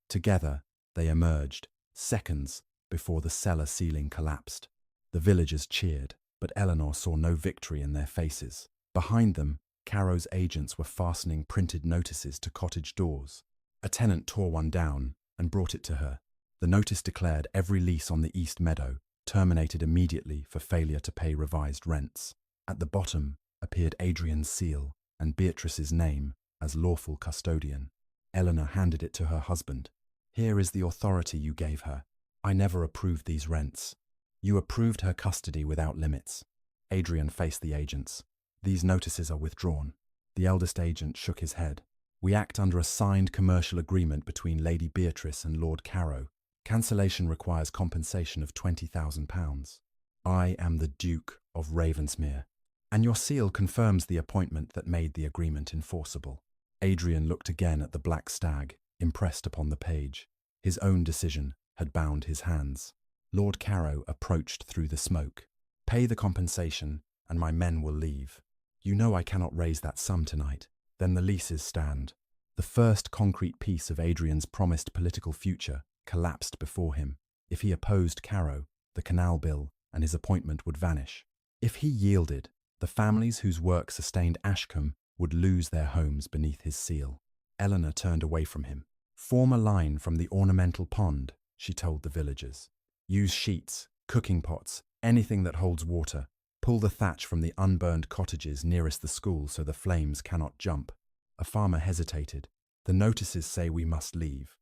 Together, they emerged, seconds before the cellar ceiling collapsed. The villagers cheered, but Eleanor saw no victory in their faces. Behind them, Caro's agents were fastening printed notices to cottage doors. A tenant tore one down and brought it to her. The notice declared every lease on the East Meadow terminated immediately for failure to pay revised rents. At the bottom appeared Adrian's seal and Beatrice's name as lawful custodian. Eleanor handed it to her husband. "Here is the authority you gave her. I never approved these rents. You approved her custody without limits." Adrian faced the agents. "These notices are withdrawn." The eldest agent shook his head. "We act under a signed commercial agreement between Lady Beatrice and Lord Caro. Cancellation requires compensation of £20,000. I am the Duke of Ravensmere, and your seal confirms the appointment that made the agreement enforceable." Adrian looked again at the black stag, impressed upon the page. His own decision had bound his hands. Lord Caro approached through the smoke. "Pay the compensation, and my men will leave. You know I cannot raise that sum tonight. Then the leases stand." The first concrete piece of Adrian's promised political future collapsed before him. If he opposed Caro, the canal bill and his appointment would vanish. If he yielded, the families whose work sustained Ashcombe would lose their homes beneath his seal. Eleanor turned away from him. "Form a line from the ornamental pond," she told the villagers. "Use sheets, cooking pots, anything that holds water. Pull the thatch from the unburned cottages nearest the school so the flames cannot jump." A farmer hesitated. "The notices say we must leave."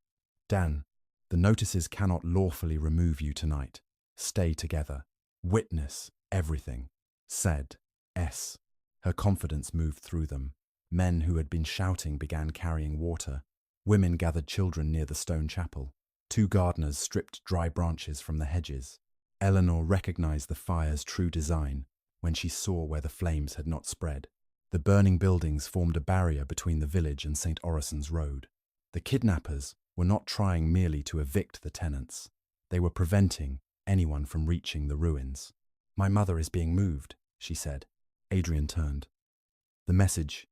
"Dan, the notices cannot lawfully remove you tonight. Stay together. Witness everything," said S. Her confidence moved through them. Men who had been shouting began carrying water. Women gathered children near the stone chapel. 2 gardeners stripped dry branches from the hedges. Eleanor recognized the fire's true design when she saw where the flames had not spread. The burning buildings formed a barrier between the village and St. Orison's Road. The kidnappers were not trying merely to evict the tenants. They were preventing anyone from reaching the ruins. "My mother is being moved," she said. Adrian turned. "The message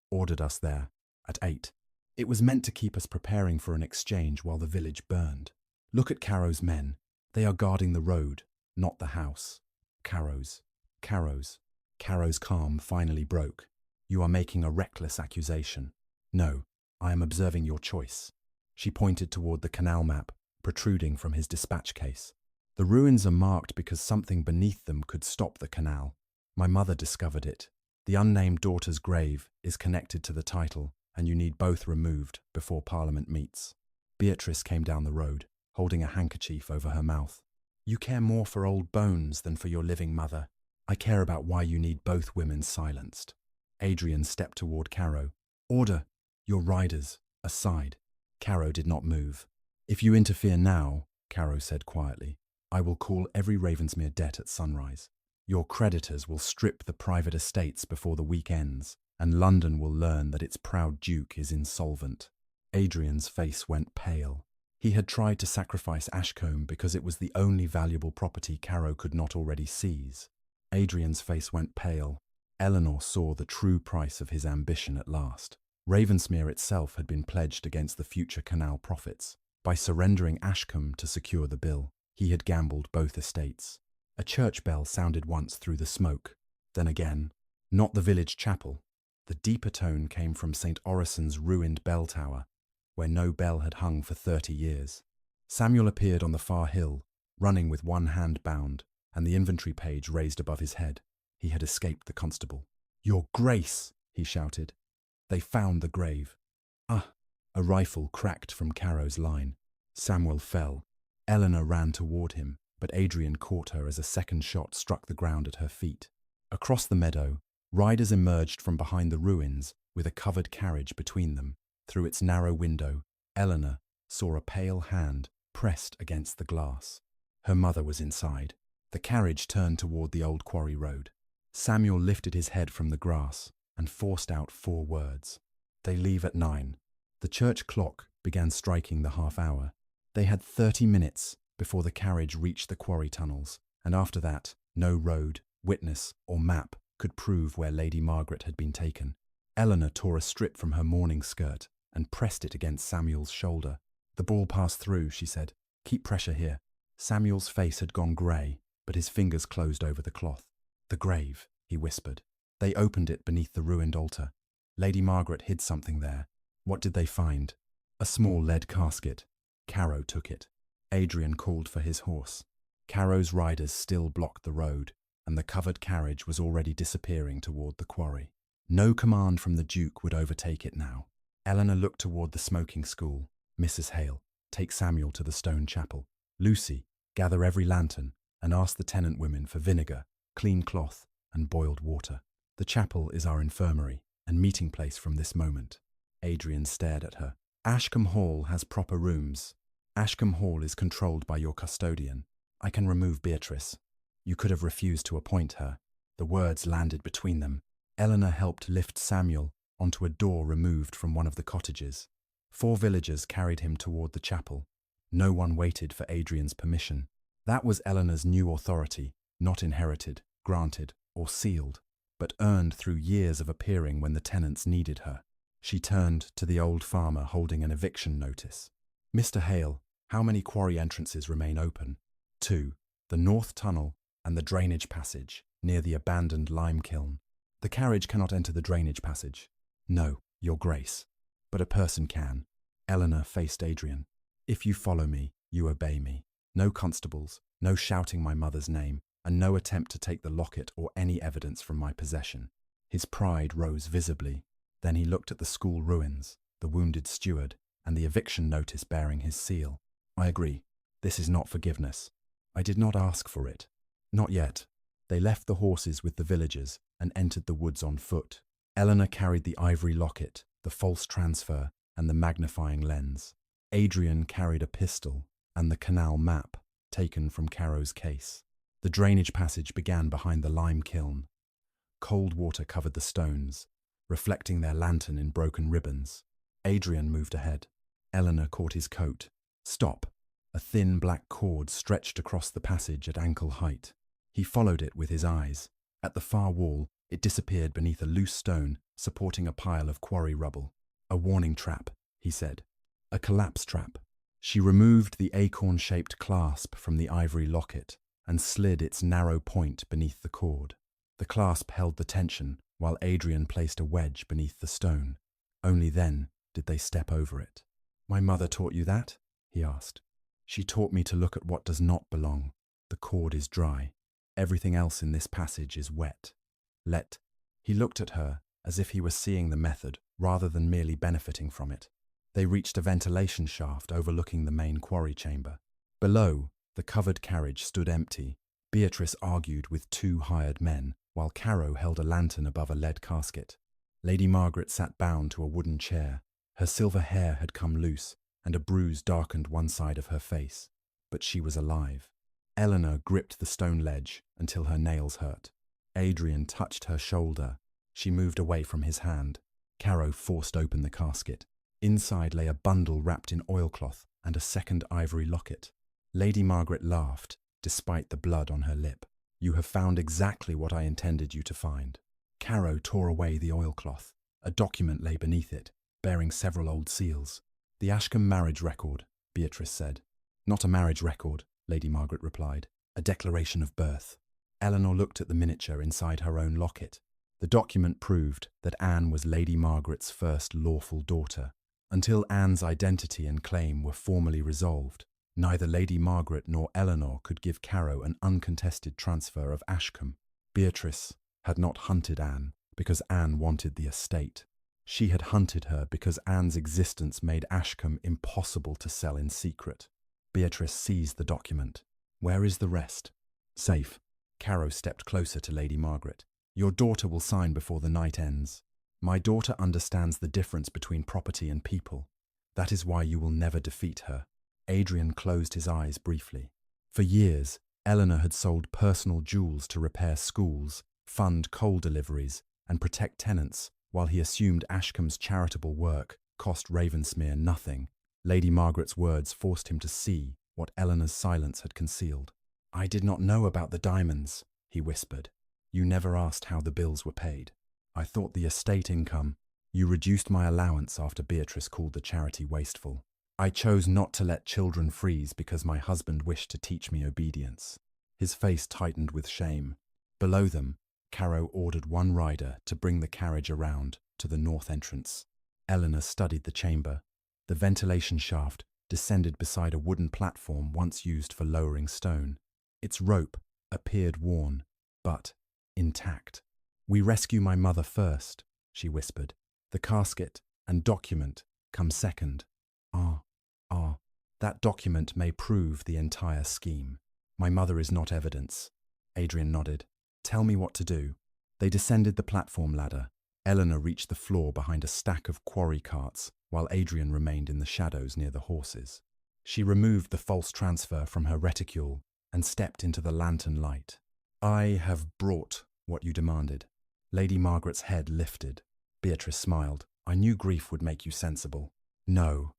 ordered us there at 8. It was meant to keep us preparing for an exchange while the village burned. Look at Caro's men. They are guarding the road, not the house." Caro's. Caro's calm finally broke. "You are making a reckless accusation." "No, I am observing your choice." She pointed toward the canal map, protruding from his dispatch case. "The ruins are marked because something beneath them could stop the canal. My mother discovered it. The unnamed daughter's grave is connected to the title, and you need both removed before Parliament meets." Beatrice came down the road, holding a handkerchief over her mouth. "You care more for old bones than for your living mother. I care about why you need both women silenced." Adrian stepped toward Caro. "Order! Your riders, aside." Caro did not move. "If you interfere now," Caro said quietly, "I will call every Ravensmere debt at sunrise. Your creditors will strip the private estates before the week ends, and London will learn that its proud duke is insolvent." Adrian's face went pale. He had tried to sacrifice Ashcombe because it was the only valuable property Caro could not already seize. Adrian's face went pale. Eleanor saw the true price of his ambition at last. Ravensmere itself had been pledged against the future canal profits. By surrendering Ashcombe to secure the bill, he had gambled both estates. A church bell sounded once through the smoke. Then again, not the village chapel. The deeper tone came from St. Orison's ruined bell tower, where no bell had hung for 30 years. Samuel appeared on the far hill, running with one hand bound, and the inventory page raised above his head. He had escaped the constable. "Your Grace!" he shouted. "They found the grave." "Ah!" A rifle cracked from Caro's line. Samuel fell. Eleanor ran toward him, but Adrian caught her as a second shot struck the ground at her feet. Across the meadow, riders emerged from behind the ruins with a covered carriage between them. Through its narrow window, Eleanor saw a pale hand pressed against the glass. Her mother was inside. The carriage turned toward the old quarry road. Samuel lifted his head from the grass and forced out 4 words. They leave at 9. The church clock began striking the half-hour. They had 30 minutes before the carriage reached the quarry tunnels, and after that, no road, witness, or map could prove where Lady Margaret had been taken. Eleanor tore a strip from her morning skirt and pressed it against Samuel's shoulder. "The ball passed through," she said. "Keep pressure here." Samuel's face had gone grey, but his fingers closed over the cloth. "The grave," he whispered. They opened it beneath the ruined altar. Lady Margaret hid something there. What did they find? A small lead casket. Caro took it. Adrian called for his horse. Caro's riders still blocked the road, and the covered carriage was already disappearing toward the quarry. No command from the Duke would overtake it now. Eleanor looked toward the smoking school. "Mrs. Hale, take Samuel to the stone chapel. Lucy, gather every lantern and ask the tenant women for vinegar, clean cloth, and boiled water. The chapel is our infirmary and meeting place from this moment." Adrian stared at her. "Ashcombe Hall has proper rooms. Ashcombe Hall is controlled by your custodian. I can remove Beatrice. You could have refused to appoint her." The words landed between them. Eleanor helped lift Samuel onto a door removed from one of the cottages. 4 villagers carried him toward the chapel. No one waited for Adrian's permission. That was Eleanor's new authority, not inherited, granted, or sealed, but earned through years of appearing when the tenants needed her. She turned to the old farmer holding an eviction notice. "Mr. Hale, how many quarry entrances remain open?" 2. The north tunnel and the drainage passage near the abandoned lime kiln. "The carriage cannot enter the drainage passage." "No, Your Grace, but a person can." Eleanor faced Adrian. "If you follow me, you obey me. No constables, no shouting my mother's name, and no attempt to take the locket or any evidence from my possession." His pride rose visibly. Then he looked at the school ruins, the wounded steward, and the eviction notice bearing his seal. "I agree. This is not forgiveness. I did not ask for it. Not yet." They left the horses with the villagers and entered the woods on foot. Eleanor carried the ivory locket, the false transfer, and the magnifying lens. Adrian carried a pistol and the canal map taken from Caro's case. The drainage passage began behind the lime kiln. Cold water covered the stones, reflecting their lantern in broken ribbons. Adrian moved ahead. Eleanor caught his coat. "Stop." A thin black cord stretched across the passage at ankle height. He followed it with his eyes. At the far wall, it disappeared beneath a loose stone supporting a pile of quarry rubble. "A warning trap," he said. "A collapse trap." She removed the acorn-shaped clasp from the ivory locket and slid its narrow point beneath the cord. The clasp held the tension while Adrian placed a wedge beneath the stone. Only then did they step over it. "My mother taught you that?" he asked. "She taught me to look at what does not belong. The cord is dry. Everything else in this passage is wet. Let." He looked at her as if he were seeing the method rather than merely benefiting from it. They reached a ventilation shaft overlooking the main quarry chamber. Below, the covered carriage stood empty. Beatrice argued with 2 hired men, while Caro held a lantern above a lead casket. Lady Margaret sat bound to a wooden chair. Her silver hair had come loose, and a bruise darkened one side of her face. But she was alive. Eleanor gripped the stone ledge until her nails hurt. Adrian touched her shoulder. She moved away from his hand. Caro forced open the casket. Inside lay a bundle wrapped in oilcloth and a second ivory locket. Lady Margaret laughed, despite the blood on her lip. "You have found exactly what I intended you to find." Caro tore away the oilcloth. A document lay beneath it, bearing several old seals. "The Ashcombe marriage record," Beatrice said. "Not a marriage record," Lady Margaret replied. "A declaration of birth." Eleanor looked at the miniature inside her own locket. The document proved that Anne was Lady Margaret's first lawful daughter. Until Anne's identity and claim were formally resolved, neither Lady Margaret nor Eleanor could give Caro an uncontested transfer of Ashcombe. Beatrice had not hunted Anne because Anne wanted the estate. She had hunted her because Anne's existence made Ashcombe impossible to sell in secret. Beatrice seized the document. "Where is the rest?" "Safe." Caro stepped closer to Lady Margaret. "Your daughter will sign before the night ends. My daughter understands the difference between property and people. That is why you will never defeat her." Adrian closed his eyes briefly. For years, Eleanor had sold personal jewels to repair schools, fund coal deliveries, and protect tenants, while he assumed Ashcombe's charitable work cost Ravensmere nothing. Lady Margaret's words forced him to see what Eleanor's silence had concealed. "I did not know about the diamonds," he whispered. "You never asked how the bills were paid. I thought the estate income. You reduced my allowance after Beatrice called the charity wasteful. I chose not to let children freeze because my husband wished to teach me obedience." His face tightened with shame. Below them, Caro ordered one rider to bring the carriage around to the north entrance. Eleanor studied the chamber. The ventilation shaft descended beside a wooden platform once used for lowering stone. Its rope appeared worn, but intact. "We rescue my mother first," she whispered. "The casket and document come second." That document may prove the entire scheme. My mother is not evidence." Adrian nodded. "Tell me what to do." They descended the platform ladder. Eleanor reached the floor behind a stack of quarry carts, while Adrian remained in the shadows near the horses. She removed the false transfer from her reticule and stepped into the lantern light. "I have brought what you demanded." Lady Margaret's head lifted. Beatrice smiled. "I knew grief would make you sensible." "No,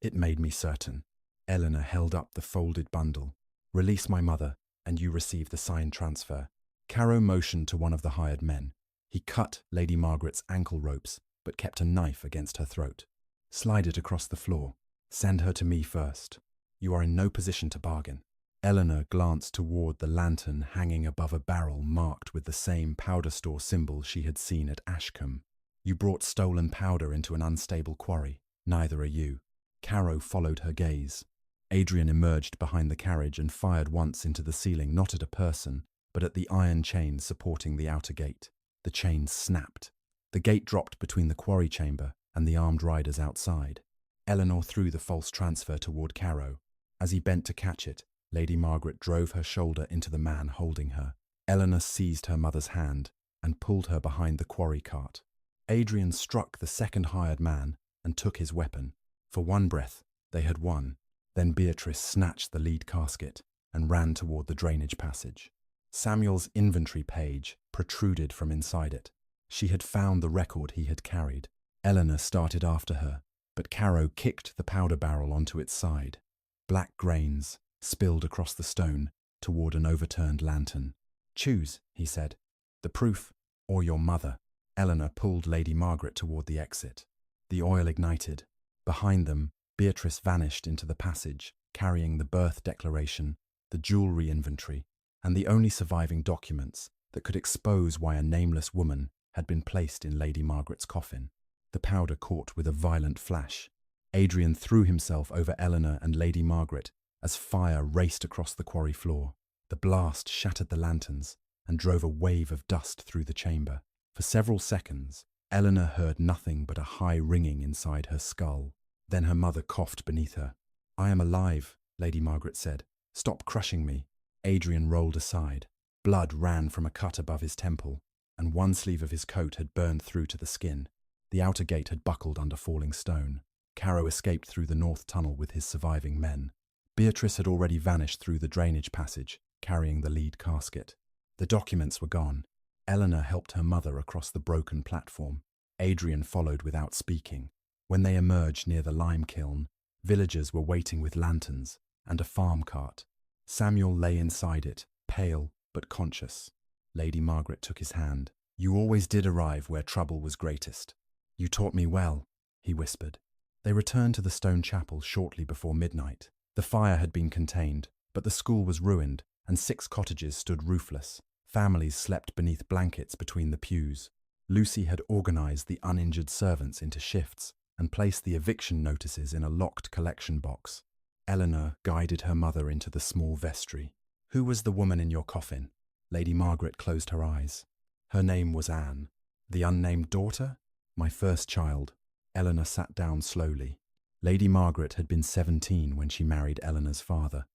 it made me certain." Eleanor held up the folded bundle. "Release my mother, and you receive the signed transfer." Caro motioned to one of the hired men. He cut Lady Margaret's ankle ropes, but kept a knife against her throat. "Slide it across the floor. Send her to me first. You are in no position to bargain." Eleanor glanced toward the lantern hanging above a barrel marked with the same powder store symbol she had seen at Ashcombe. "You brought stolen powder into an unstable quarry. Neither are you." Caro followed her gaze. Adrian emerged behind the carriage and fired once into the ceiling, not at a person, but at the iron chain supporting the outer gate. The chain snapped. The gate dropped between the quarry chamber and the armed riders outside. Eleanor threw the false transfer toward Caro. As he bent to catch it, Lady Margaret drove her shoulder into the man holding her. Eleanor seized her mother's hand and pulled her behind the quarry cart. Adrian struck the second hired man and took his weapon. For one breath, they had won. Then Beatrice snatched the lead casket and ran toward the drainage passage. Samuel's inventory page protruded from inside it. She had found the record he had carried. Eleanor started after her, but Caro kicked the powder barrel onto its side. Black grains spilled across the stone toward an overturned lantern. "Choose," he said, "the proof or your mother." Eleanor pulled Lady Margaret toward the exit. The oil ignited. Behind them, Beatrice vanished into the passage, carrying the birth declaration, the jewelry inventory, and the only surviving documents that could expose why a nameless woman had been placed in Lady Margaret's coffin. The powder caught with a violent flash. Adrian threw himself over Eleanor and Lady Margaret as fire raced across the quarry floor. The blast shattered the lanterns and drove a wave of dust through the chamber. For several seconds, Eleanor heard nothing but a high ringing inside her skull. Then her mother coughed beneath her. "I am alive," Lady Margaret said. "Stop crushing me." Adrian rolled aside. Blood ran from a cut above his temple, and one sleeve of his coat had burned through to the skin. The outer gate had buckled under falling stone. Caro escaped through the north tunnel with his surviving men. Beatrice had already vanished through the drainage passage, carrying the lead casket. The documents were gone. Eleanor helped her mother across the broken platform. Adrian followed without speaking. When they emerged near the lime kiln, villagers were waiting with lanterns and a farm cart. Samuel lay inside it, pale but conscious. Lady Margaret took his hand. "You always did arrive where trouble was greatest. You taught me well," he whispered. They returned to the stone chapel shortly before midnight. The fire had been contained, but the school was ruined, and 6 cottages stood roofless. Families slept beneath blankets between the pews. Lucy had organized the uninjured servants into shifts and placed the eviction notices in a locked collection box. Eleanor guided her mother into the small vestry. "Who was the woman in your coffin?" Lady Margaret closed her eyes. "Her name was Anne." "The unnamed daughter?" "My first child." Eleanor sat down slowly. Lady Margaret had been 17 when she married Eleanor's father.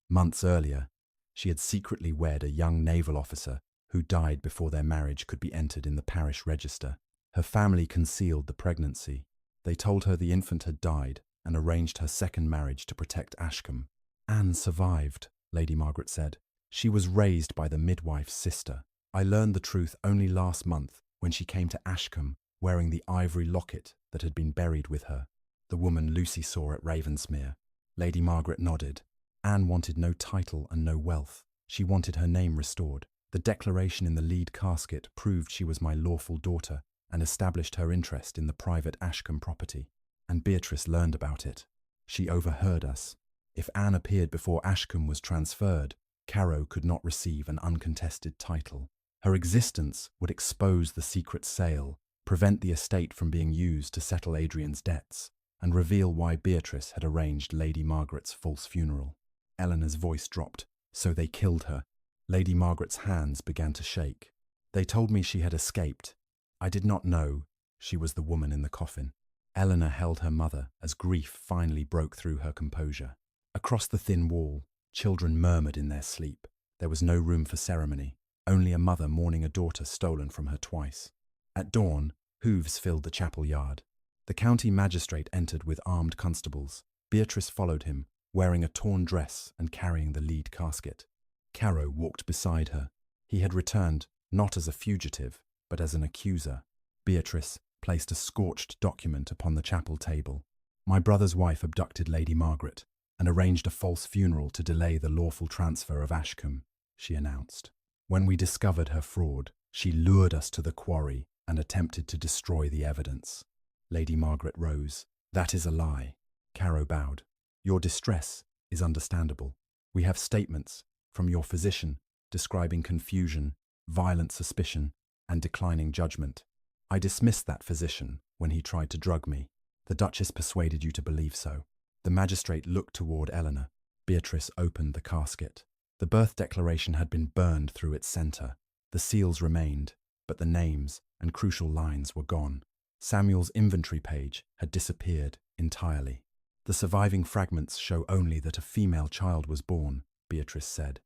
Months earlier, she had secretly wed a young naval officer who died before their marriage could be entered in the parish register. Her family concealed the pregnancy. They told her the infant had died and arranged her second marriage to protect Ashcombe. "Anne survived," Lady Margaret said. She was raised by the midwife's sister. I learned the truth only last month when she came to Ashcombe wearing the ivory locket that had been buried with her, the woman Lucy saw at Ravensmere. Lady Margaret nodded. Anne wanted no title and no wealth. She wanted her name restored. The declaration in the lead casket proved she was my lawful daughter and established her interest in the private Ashcombe property. And Beatrice learned about it. She overheard us. If Anne appeared before Ashcombe was transferred, Caro could not receive an uncontested title. Her existence would expose the secret sale, prevent the estate from being used to settle Adrian's debts, and reveal why Beatrice had arranged Lady Margaret's false funeral. Eleanor's voice dropped. So they killed her. Lady Margaret's hands began to shake. They told me she had escaped. I did not know she was the woman in the coffin. Eleanor held her mother as grief finally broke through her composure. Across the thin wall, children murmured in their sleep. There was no room for ceremony, only a mother mourning a daughter stolen from her twice. At dawn, hooves filled the chapel yard. The county magistrate entered with armed constables. Beatrice followed him, wearing a torn dress and carrying the lead casket. Caro walked beside her. He had returned not as a fugitive, but as an accuser. Beatrice placed a scorched document upon the chapel table. My brother's wife abducted Lady Margaret and arranged a false funeral to delay the lawful transfer of Ashcombe, she announced. When we discovered her fraud, she lured us to the quarry and attempted to destroy the evidence. Lady Margaret rose. That is a lie. Caro bowed. Your distress is understandable. We have statements from your physician describing confusion, violent suspicion, and declining judgment. I dismissed that physician when he tried to drug me. The Duchess persuaded you to believe so. The magistrate looked toward Eleanor. Beatrice opened the casket. The birth declaration had been burned through its centre. The seals remained, but the names and crucial lines were gone. Samuel's inventory page had disappeared entirely. The surviving fragments show only that a female child was born, Beatrice said.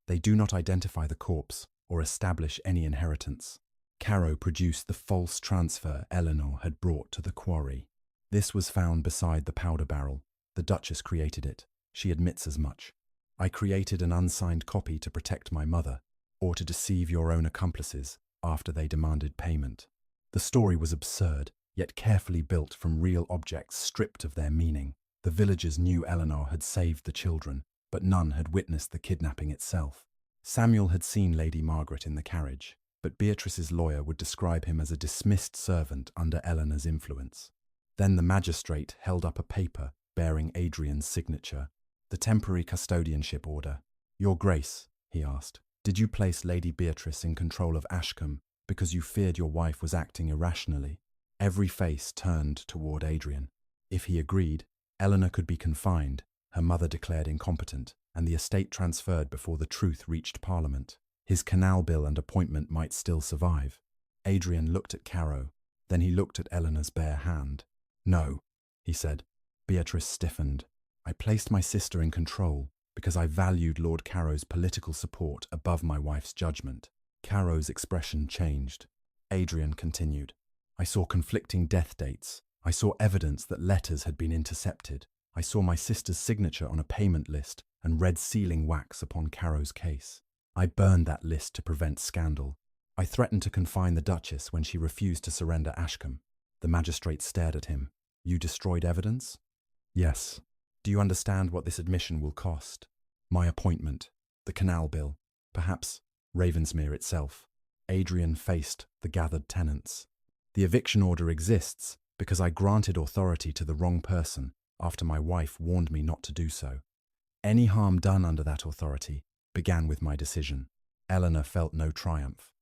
They do not identify the corpse or establish any inheritance. Caro produced the false transfer Eleanor had brought to the quarry. This was found beside the powder barrel. The Duchess created it. She admits as much. I created an unsigned copy to protect my mother, or to deceive your own accomplices after they demanded payment. The story was absurd, yet carefully built from real objects stripped of their meaning. The villagers knew Eleanor had saved the children, but none had witnessed the kidnapping itself. Samuel had seen Lady Margaret in the carriage, but Beatrice's lawyer would describe him as a dismissed servant under Eleanor's influence. Then the magistrate held up a paper bearing Adrian's signature, the temporary custodianship order. Your Grace, he asked, did you place Lady Beatrice in control of Ashcombe because you feared your wife was acting irrationally? Every face turned toward Adrian. If he agreed, Eleanor could be confined, her mother declared incompetent, and the estate transferred before the truth reached Parliament. His canal bill and appointment might still survive. Adrian looked at Caro, then he looked at Eleanor's bare hand. No, he said. Beatrice stiffened. I placed my sister in control because I valued Lord Caro's political support above my wife's judgment. Caro's expression changed. Adrian continued. I saw conflicting death dates. I saw evidence that letters had been intercepted. I saw my sister's signature on a payment list and red sealing wax upon Caro's case. I burned that list to prevent scandal. I threatened to confine the Duchess when she refused to surrender Ashcombe. The magistrate stared at him. You destroyed evidence? Yes. Do you understand what this admission will cost? My appointment, the canal bill, perhaps Ravensmere itself. Adrian faced the gathered tenants. The eviction order exists because I granted authority to the wrong person after my wife warned me not to do so. Any harm done under that authority began with my decision. Eleanor felt no triumph.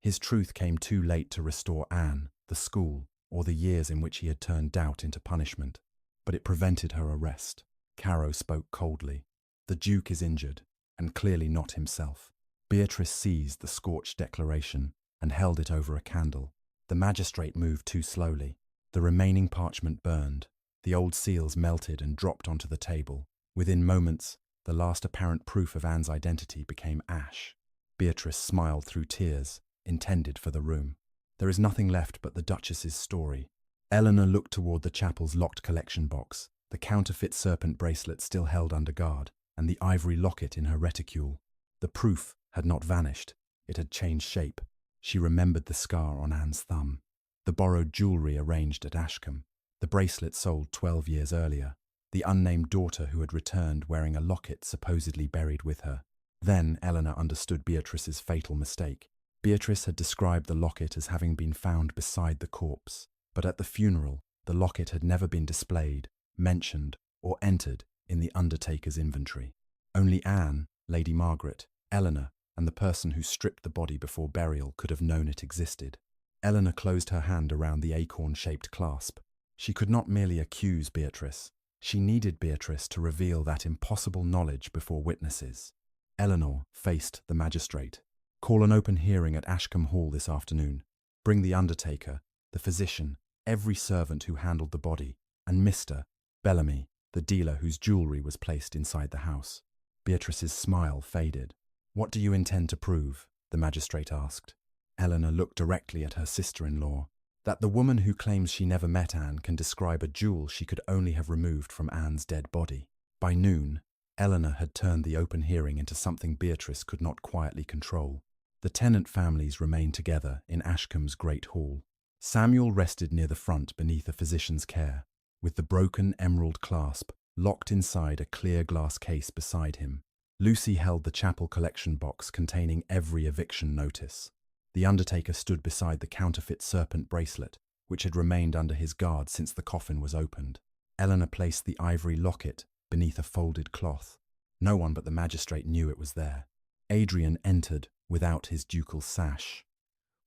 His truth came too late to restore Anne, the school, or the years in which he had turned doubt into punishment. But it prevented her arrest. Caro spoke coldly. The Duke is injured, and clearly not himself. Beatrice seized the scorched declaration and held it over a candle. The magistrate moved too slowly. The remaining parchment burned. The old seals melted and dropped onto the table. Within moments, the last apparent proof of Anne's identity became ash. Beatrice smiled through tears, intended for the room. There is nothing left but the Duchess's story. Eleanor looked toward the chapel's locked collection box, the counterfeit serpent bracelet still held under guard, and the ivory locket in her reticule. The proof had not vanished. It had changed shape. She remembered the scar on Anne's thumb, the borrowed jewellery arranged at Ashcombe, the bracelet sold 12 years earlier, the unnamed daughter who had returned wearing a locket supposedly buried with her. Then Eleanor understood Beatrice's fatal mistake. Beatrice had described the locket as having been found beside the corpse, but at the funeral, the locket had never been displayed, mentioned, or entered in the undertaker's inventory. Only Anne, Lady Margaret, Eleanor, and the person who stripped the body before burial could have known it existed. Eleanor closed her hand around the acorn-shaped clasp. She could not merely accuse Beatrice. She needed Beatrice to reveal that impossible knowledge before witnesses. Eleanor faced the magistrate. Call an open hearing at Ashcombe Hall this afternoon. Bring the undertaker, the physician, every servant who handled the body, and Mr. Bellamy, the dealer whose jewellery was placed inside the house. Beatrice's smile faded. What do you intend to prove? The magistrate asked. Eleanor looked directly at her sister-in-law. That the woman who claims she never met Anne can describe a jewel she could only have removed from Anne's dead body. By noon, Eleanor had turned the open hearing into something Beatrice could not quietly control. The tenant families remained together in Ashcombe's great hall. Samuel rested near the front beneath a physician's care, with the broken emerald clasp locked inside a clear glass case beside him. Lucy held the chapel collection box containing every eviction notice. The undertaker stood beside the counterfeit serpent bracelet, which had remained under his guard since the coffin was opened. Eleanor placed the ivory locket beneath a folded cloth. No one but the magistrate knew it was there. Adrian entered without his ducal sash.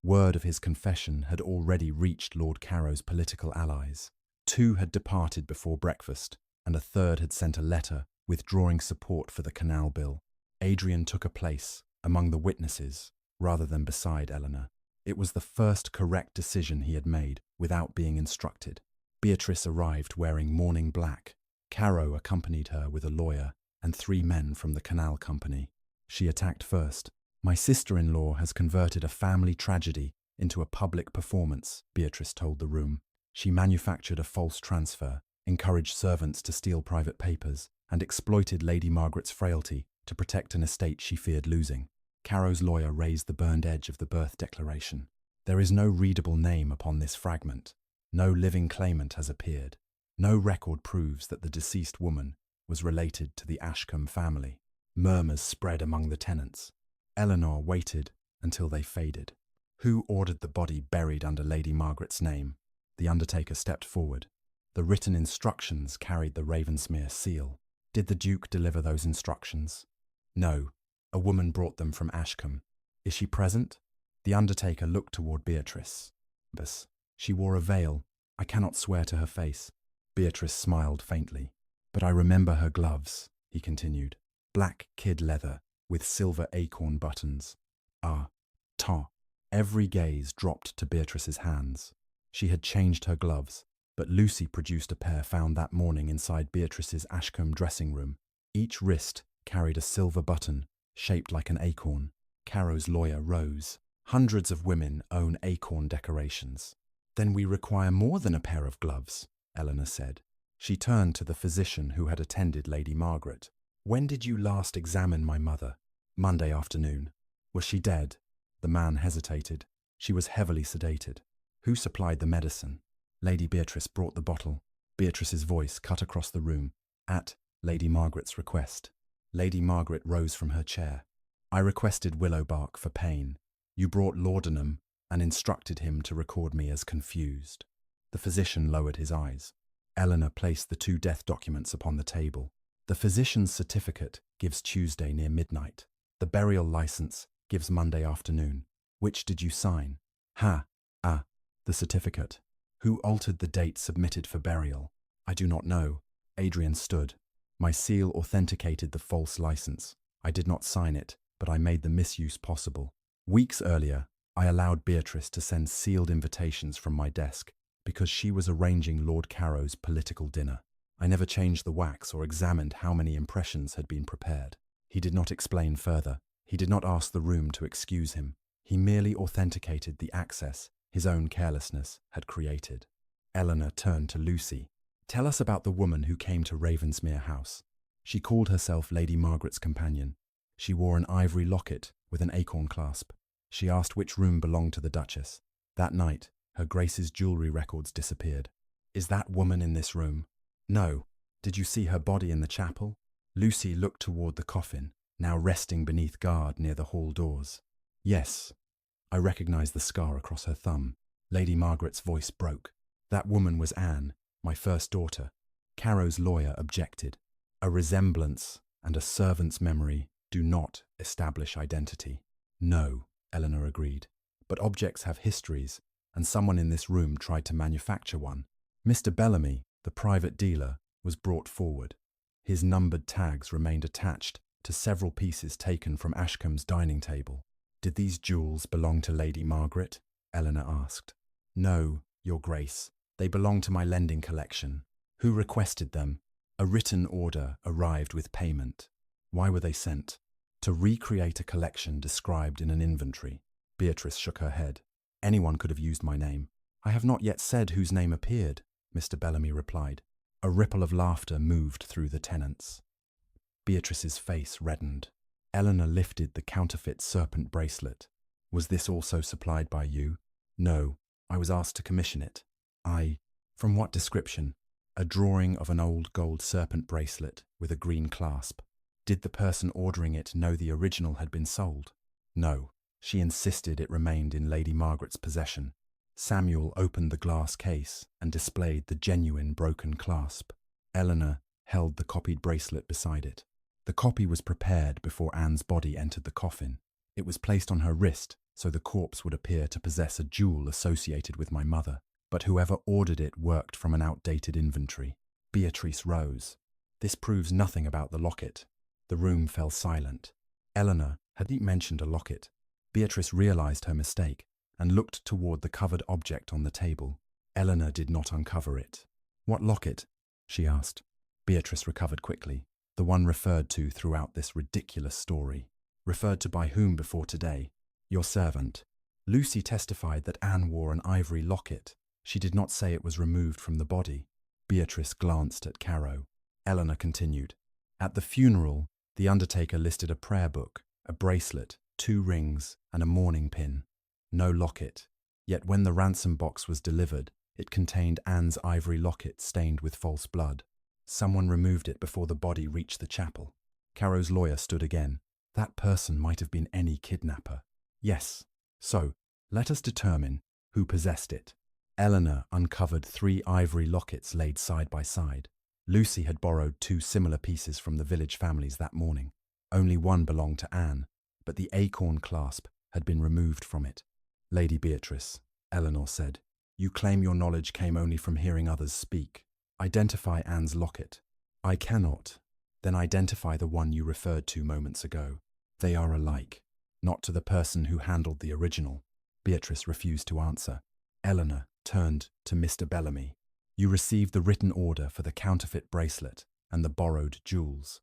Word of his confession had already reached Lord Carrow's political allies. 2 had departed before breakfast, and a 3rd had sent a letter withdrawing support for the canal bill. Adrian took a place among the witnesses rather than beside Eleanor. It was the first correct decision he had made without being instructed. Beatrice arrived wearing mourning black. Carrow accompanied her with a lawyer and 3 men from the canal company. She attacked first. My sister-in-law has converted a family tragedy into a public performance, Beatrice told the room. She manufactured a false transfer, encouraged servants to steal private papers, and exploited Lady Margaret's frailty to protect an estate she feared losing. Carrow's lawyer raised the burned edge of the birth declaration. There is no readable name upon this fragment. No living claimant has appeared. No record proves that the deceased woman was related to the Ashcombe family. Murmurs spread among the tenants. Eleanor waited until they faded. Who ordered the body buried under Lady Margaret's name? The undertaker stepped forward. The written instructions carried the Ravensmere seal. Did the Duke deliver those instructions? No. A woman brought them from Ashcombe. Is she present? The undertaker looked toward Beatrice. She wore a veil. I cannot swear to her face. Beatrice smiled faintly. But I remember her gloves, he continued. Black kid leather with silver acorn buttons. Ah, tant. Every gaze dropped to Beatrice's hands. She had changed her gloves, but Lucy produced a pair found that morning inside Beatrice's Ashcombe dressing room. Each wrist carried a silver button, shaped like an acorn. Carrow's lawyer rose. Hundreds of women own acorn decorations. Then we require more than a pair of gloves, Eleanor said. She turned to the physician who had attended Lady Margaret. When did you last examine my mother? Monday afternoon. Was she dead? The man hesitated. She was heavily sedated. Who supplied the medicine? Lady Beatrice brought the bottle. Beatrice's voice cut across the room. At Lady Margaret's request. Lady Margaret rose from her chair. I requested willow bark for pain. You brought laudanum and instructed him to record me as confused. The physician lowered his eyes. Eleanor placed the 2 death documents upon the table. The physician's certificate gives Tuesday near midnight. The burial license gives Monday afternoon. Which did you sign? The certificate. Who altered the date submitted for burial? I do not know. Adrian stood. My seal authenticated the false license. I did not sign it, but I made the misuse possible. Weeks earlier, I allowed Beatrice to send sealed invitations from my desk because she was arranging Lord Carrow's political dinner. I never changed the wax or examined how many impressions had been prepared. He did not explain further. He did not ask the room to excuse him. He merely authenticated the access his own carelessness had created. Eleanor turned to Lucy. Tell us about the woman who came to Ravensmere House. She called herself Lady Margaret's companion. She wore an ivory locket with an acorn clasp. She asked which room belonged to the Duchess. That night, her Grace's jewellery records disappeared. Is that woman in this room? No. Did you see her body in the chapel? Lucy looked toward the coffin, now resting beneath guard near the hall doors. Yes. I recognized the scar across her thumb. Lady Margaret's voice broke. That woman was Anne, my first daughter. Caro's lawyer objected. A resemblance and a servant's memory do not establish identity. No, Eleanor agreed. But objects have histories, and someone in this room tried to manufacture one. Mr. Bellamy, the private dealer, was brought forward. His numbered tags remained attached to several pieces taken from Ashcombe's dining table. Did these jewels belong to Lady Margaret? Eleanor asked. No, Your Grace. They belong to my lending collection. Who requested them? A written order arrived with payment. Why were they sent? To recreate a collection described in an inventory. Beatrice shook her head. Anyone could have used my name. I have not yet said whose name appeared, Mr. Bellamy replied. A ripple of laughter moved through the tenants. Beatrice's face reddened. Eleanor lifted the counterfeit serpent bracelet. Was this also supplied by you? No, I was asked to commission it. From what description? A drawing of an old gold serpent bracelet with a green clasp. Did the person ordering it know the original had been sold? No, she insisted it remained in Lady Margaret's possession. Samuel opened the glass case and displayed the genuine broken clasp. Eleanor held the copied bracelet beside it. The copy was prepared before Anne's body entered the coffin. It was placed on her wrist so the corpse would appear to possess a jewel associated with my mother, but whoever ordered it worked from an outdated inventory. Beatrice rose. This proves nothing about the locket. The room fell silent. Eleanor had mentioned a locket. Beatrice realized her mistake and looked toward the covered object on the table. Eleanor did not uncover it. What locket? She asked. Beatrice recovered quickly. The one referred to throughout this ridiculous story. Referred to by whom before today? Your servant. Lucy testified that Anne wore an ivory locket. She did not say it was removed from the body. Beatrice glanced at Caro. Eleanor continued. At the funeral, the undertaker listed a prayer book, a bracelet, 2 rings, and a mourning pin. No locket. Yet when the ransom box was delivered, it contained Anne's ivory locket stained with false blood. Someone removed it before the body reached the chapel. Caro's lawyer stood again. That person might have been any kidnapper. Yes. So, let us determine who possessed it. Eleanor uncovered 3 ivory lockets laid side by side. Lucy had borrowed 2 similar pieces from the village families that morning. Only one belonged to Anne, but the acorn clasp had been removed from it. Lady Beatrice, Eleanor said, you claim your knowledge came only from hearing others speak. Identify Anne's locket. I cannot. Then identify the one you referred to moments ago. They are alike. Not to the person who handled the original. Beatrice refused to answer. Eleanor turned to Mr. Bellamy. You received the written order for the counterfeit bracelet and the borrowed jewels.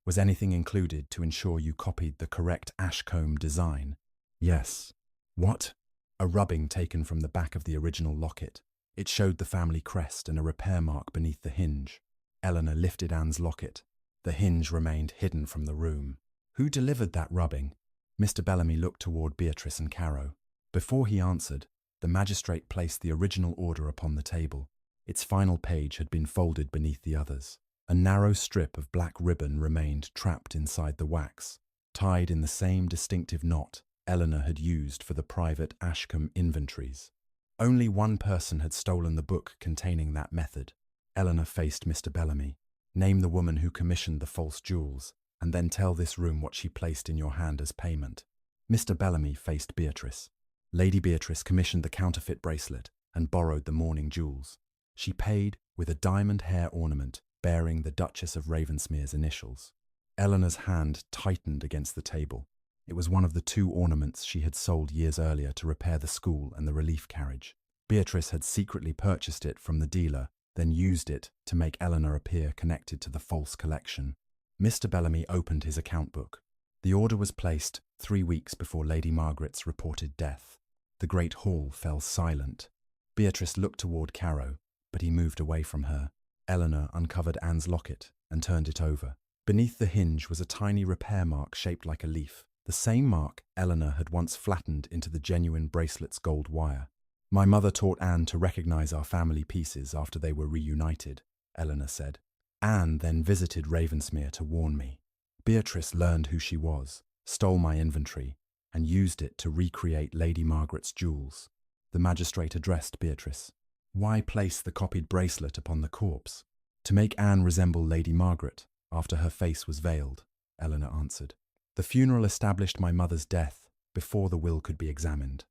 Was anything included to ensure you copied the correct Ashcombe design? Yes. What? A rubbing taken from the back of the original locket. It showed the family crest and a repair mark beneath the hinge. Eleanor lifted Anne's locket. The hinge remained hidden from the room. Who delivered that rubbing? Mr. Bellamy looked toward Beatrice and Caro. Before he answered, the magistrate placed the original order upon the table. Its final page had been folded beneath the others. A narrow strip of black ribbon remained trapped inside the wax, tied in the same distinctive knot Eleanor had used for the private Ashcombe inventories. Only one person had stolen the book containing that method. Eleanor faced Mr. Bellamy. Name the woman who commissioned the false jewels, and then tell this room what she placed in your hand as payment. Mr. Bellamy faced Beatrice. Lady Beatrice commissioned the counterfeit bracelet and borrowed the mourning jewels. She paid with a diamond hair ornament bearing the Duchess of Ravensmere's initials. Eleanor's hand tightened against the table. It was one of the 2 ornaments she had sold years earlier to repair the school and the relief carriage. Beatrice had secretly purchased it from the dealer, then used it to make Eleanor appear connected to the false collection. Mr. Bellamy opened his account book. The order was placed 3 weeks before Lady Margaret's reported death. The great hall fell silent. Beatrice looked toward Caro, but he moved away from her. Eleanor uncovered Anne's locket and turned it over. Beneath the hinge was a tiny repair mark shaped like a leaf, the same mark Eleanor had once flattened into the genuine bracelet's gold wire. "My mother taught Anne to recognize our family pieces after they were reunited," Eleanor said. "Anne then visited Ravensmere to warn me. Beatrice learned who she was, stole my inventory, and used it to recreate Lady Margaret's jewels." The magistrate addressed Beatrice. "Why place the copied bracelet upon the corpse?" "To make Anne resemble Lady Margaret, after her face was veiled," Eleanor answered. "The funeral established my mother's death before the will could be examined.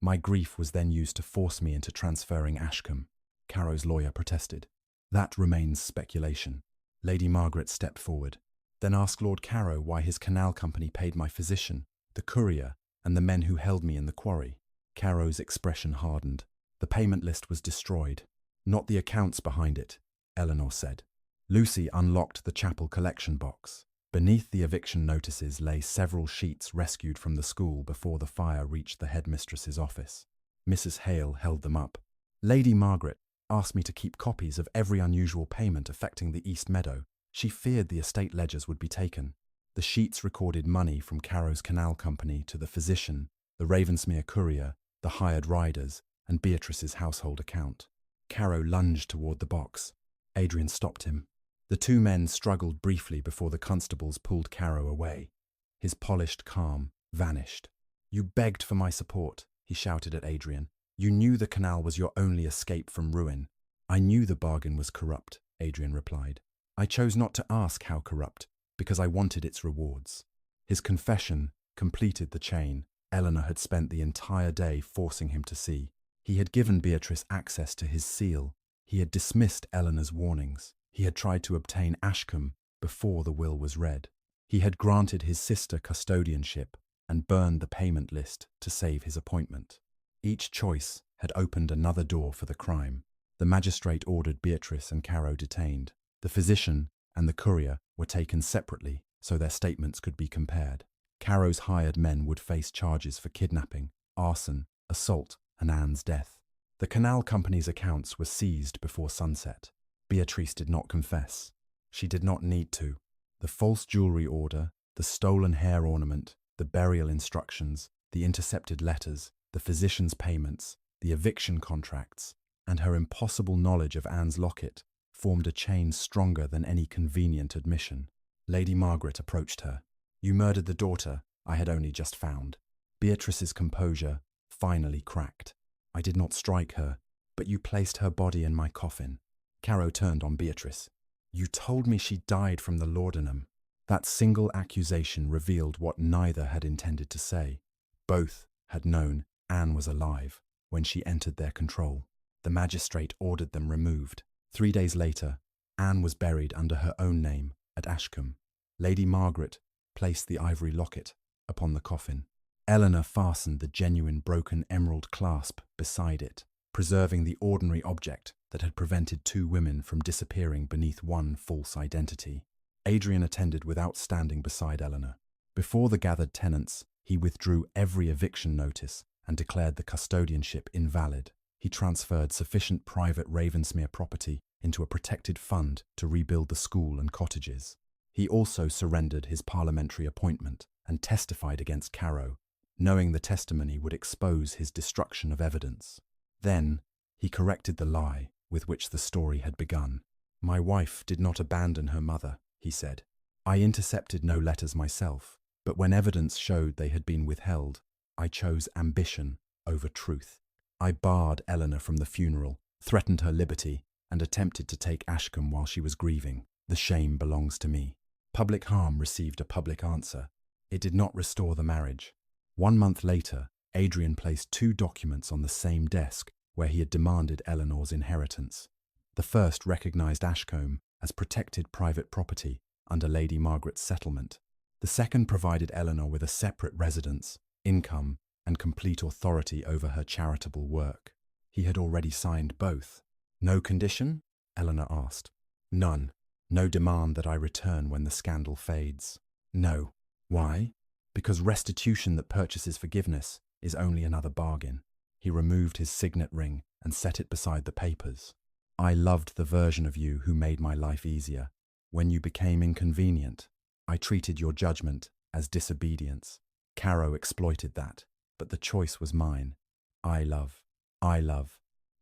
My grief was then used to force me into transferring Ashcombe," Caro's lawyer protested. "That remains speculation." Lady Margaret stepped forward. "Then ask Lord Caro why his canal company paid my physician, the courier, and the men who held me in the quarry." Caro's expression hardened. "The payment list was destroyed, not the accounts behind it," Eleanor said. Lucy unlocked the chapel collection box. Beneath the eviction notices lay several sheets rescued from the school before the fire reached the headmistress's office. Mrs. Hale held them up. "Lady Margaret asked me to keep copies of every unusual payment affecting the East Meadow. She feared the estate ledgers would be taken." The sheets recorded money from Caro's canal company to the physician, the Ravensmere courier, the hired riders, and Beatrice's household account. Caro lunged toward the box. Adrian stopped him. The two men struggled briefly before the constables pulled Caro away. His polished calm vanished. "You begged for my support," he shouted at Adrian. "You knew the canal was your only escape from ruin." "I knew the bargain was corrupt," Adrian replied. "I chose not to ask how corrupt, because I wanted its rewards." His confession completed the chain Eleanor had spent the entire day forcing him to see. He had given Beatrice access to his seal. He had dismissed Eleanor's warnings. He had tried to obtain Ashcombe before the will was read. He had granted his sister custodianship and burned the payment list to save his appointment. Each choice had opened another door for the crime. The magistrate ordered Beatrice and Caro detained. The physician and the courier were taken separately so their statements could be compared. Caro's hired men would face charges for kidnapping, arson, assault, and Anne's death. The canal company's accounts were seized before sunset. Beatrice did not confess. She did not need to. The false jewellery order, the stolen hair ornament, the burial instructions, the intercepted letters, the physician's payments, the eviction contracts, and her impossible knowledge of Anne's locket formed a chain stronger than any convenient admission. Lady Margaret approached her. "You murdered the daughter I had only just found." Beatrice's composure finally cracked. "I did not strike her, but you placed her body in my coffin." Caro turned on Beatrice. "You told me she died from the laudanum." That single accusation revealed what neither had intended to say. Both had known Anne was alive when she entered their control. The magistrate ordered them removed. 3 days later, Anne was buried under her own name at Ashcombe. Lady Margaret placed the ivory locket upon the coffin. Eleanor fastened the genuine broken emerald clasp beside it, preserving the ordinary object that had prevented two women from disappearing beneath one false identity. Adrian attended without standing beside Eleanor. Before the gathered tenants, he withdrew every eviction notice and declared the custodianship invalid. He transferred sufficient private Ravensmere property into a protected fund to rebuild the school and cottages. He also surrendered his parliamentary appointment and testified against Caro, knowing the testimony would expose his destruction of evidence. Then, he corrected the lie with which the story had begun. "My wife did not abandon her mother," he said. "I intercepted no letters myself, but when evidence showed they had been withheld, I chose ambition over truth. I barred Eleanor from the funeral, threatened her liberty, and attempted to take Ashcombe while she was grieving. The shame belongs to me." Public harm received a public answer. It did not restore the marriage. 1 month later, Adrian placed 2 documents on the same desk where he had demanded Eleanor's inheritance. The first recognized Ashcombe as protected private property under Lady Margaret's settlement. The second provided Eleanor with a separate residence, income, and complete authority over her charitable work. He had already signed both. "No condition?" Eleanor asked. "None. No demand that I return when the scandal fades." "No. Why?" "Because restitution that purchases forgiveness is only another bargain." He removed his signet ring and set it beside the papers. "I loved the version of you who made my life easier. When you became inconvenient, I treated your judgment as disobedience. Caro exploited that, but the choice was mine. I love.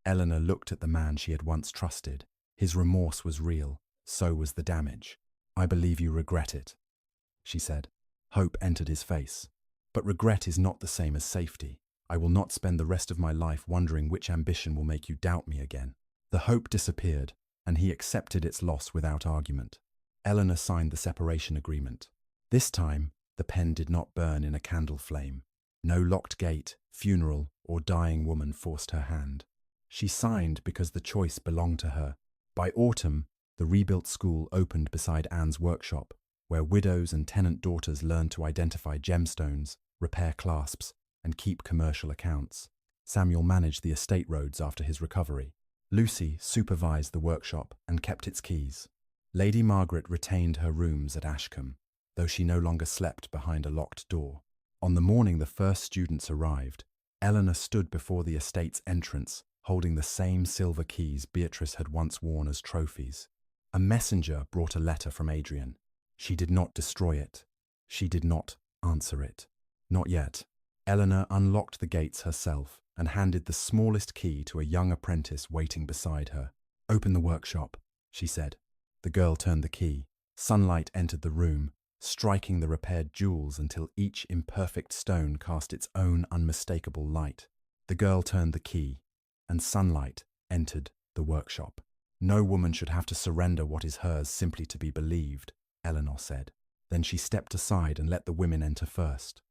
Eleanor looked at the man she had once trusted. His remorse was real, so was the damage. I believe you regret it, she said. Hope entered his face. But regret is not the same as safety. I will not spend the rest of my life wondering which ambition will make you doubt me again. The hope disappeared, and he accepted its loss without argument. Eleanor signed the separation agreement. This time, the pen did not burn in a candle flame. No locked gate, funeral, or dying woman forced her hand. She signed because the choice belonged to her. By autumn, the rebuilt school opened beside Anne's workshop, where widows and tenant daughters learned to identify gemstones, repair clasps, and keep commercial accounts. Samuel managed the estate roads after his recovery. Lucy supervised the workshop and kept its keys. Lady Margaret retained her rooms at Ashcombe, though she no longer slept behind a locked door. On the morning the first students arrived, Eleanor stood before the estate's entrance, holding the same silver keys Beatrice had once worn as trophies. A messenger brought a letter from Adrian. She did not destroy it. She did not answer it. Not yet. Eleanor unlocked the gates herself and handed the smallest key to a young apprentice waiting beside her. "Open the workshop," she said. The girl turned the key. Sunlight entered the room, striking the repaired jewels until each imperfect stone cast its own unmistakable light. The girl turned the key, and sunlight entered the workshop. "No woman should have to surrender what is hers simply to be believed," Eleanor said. Then she stepped aside and let the women enter first.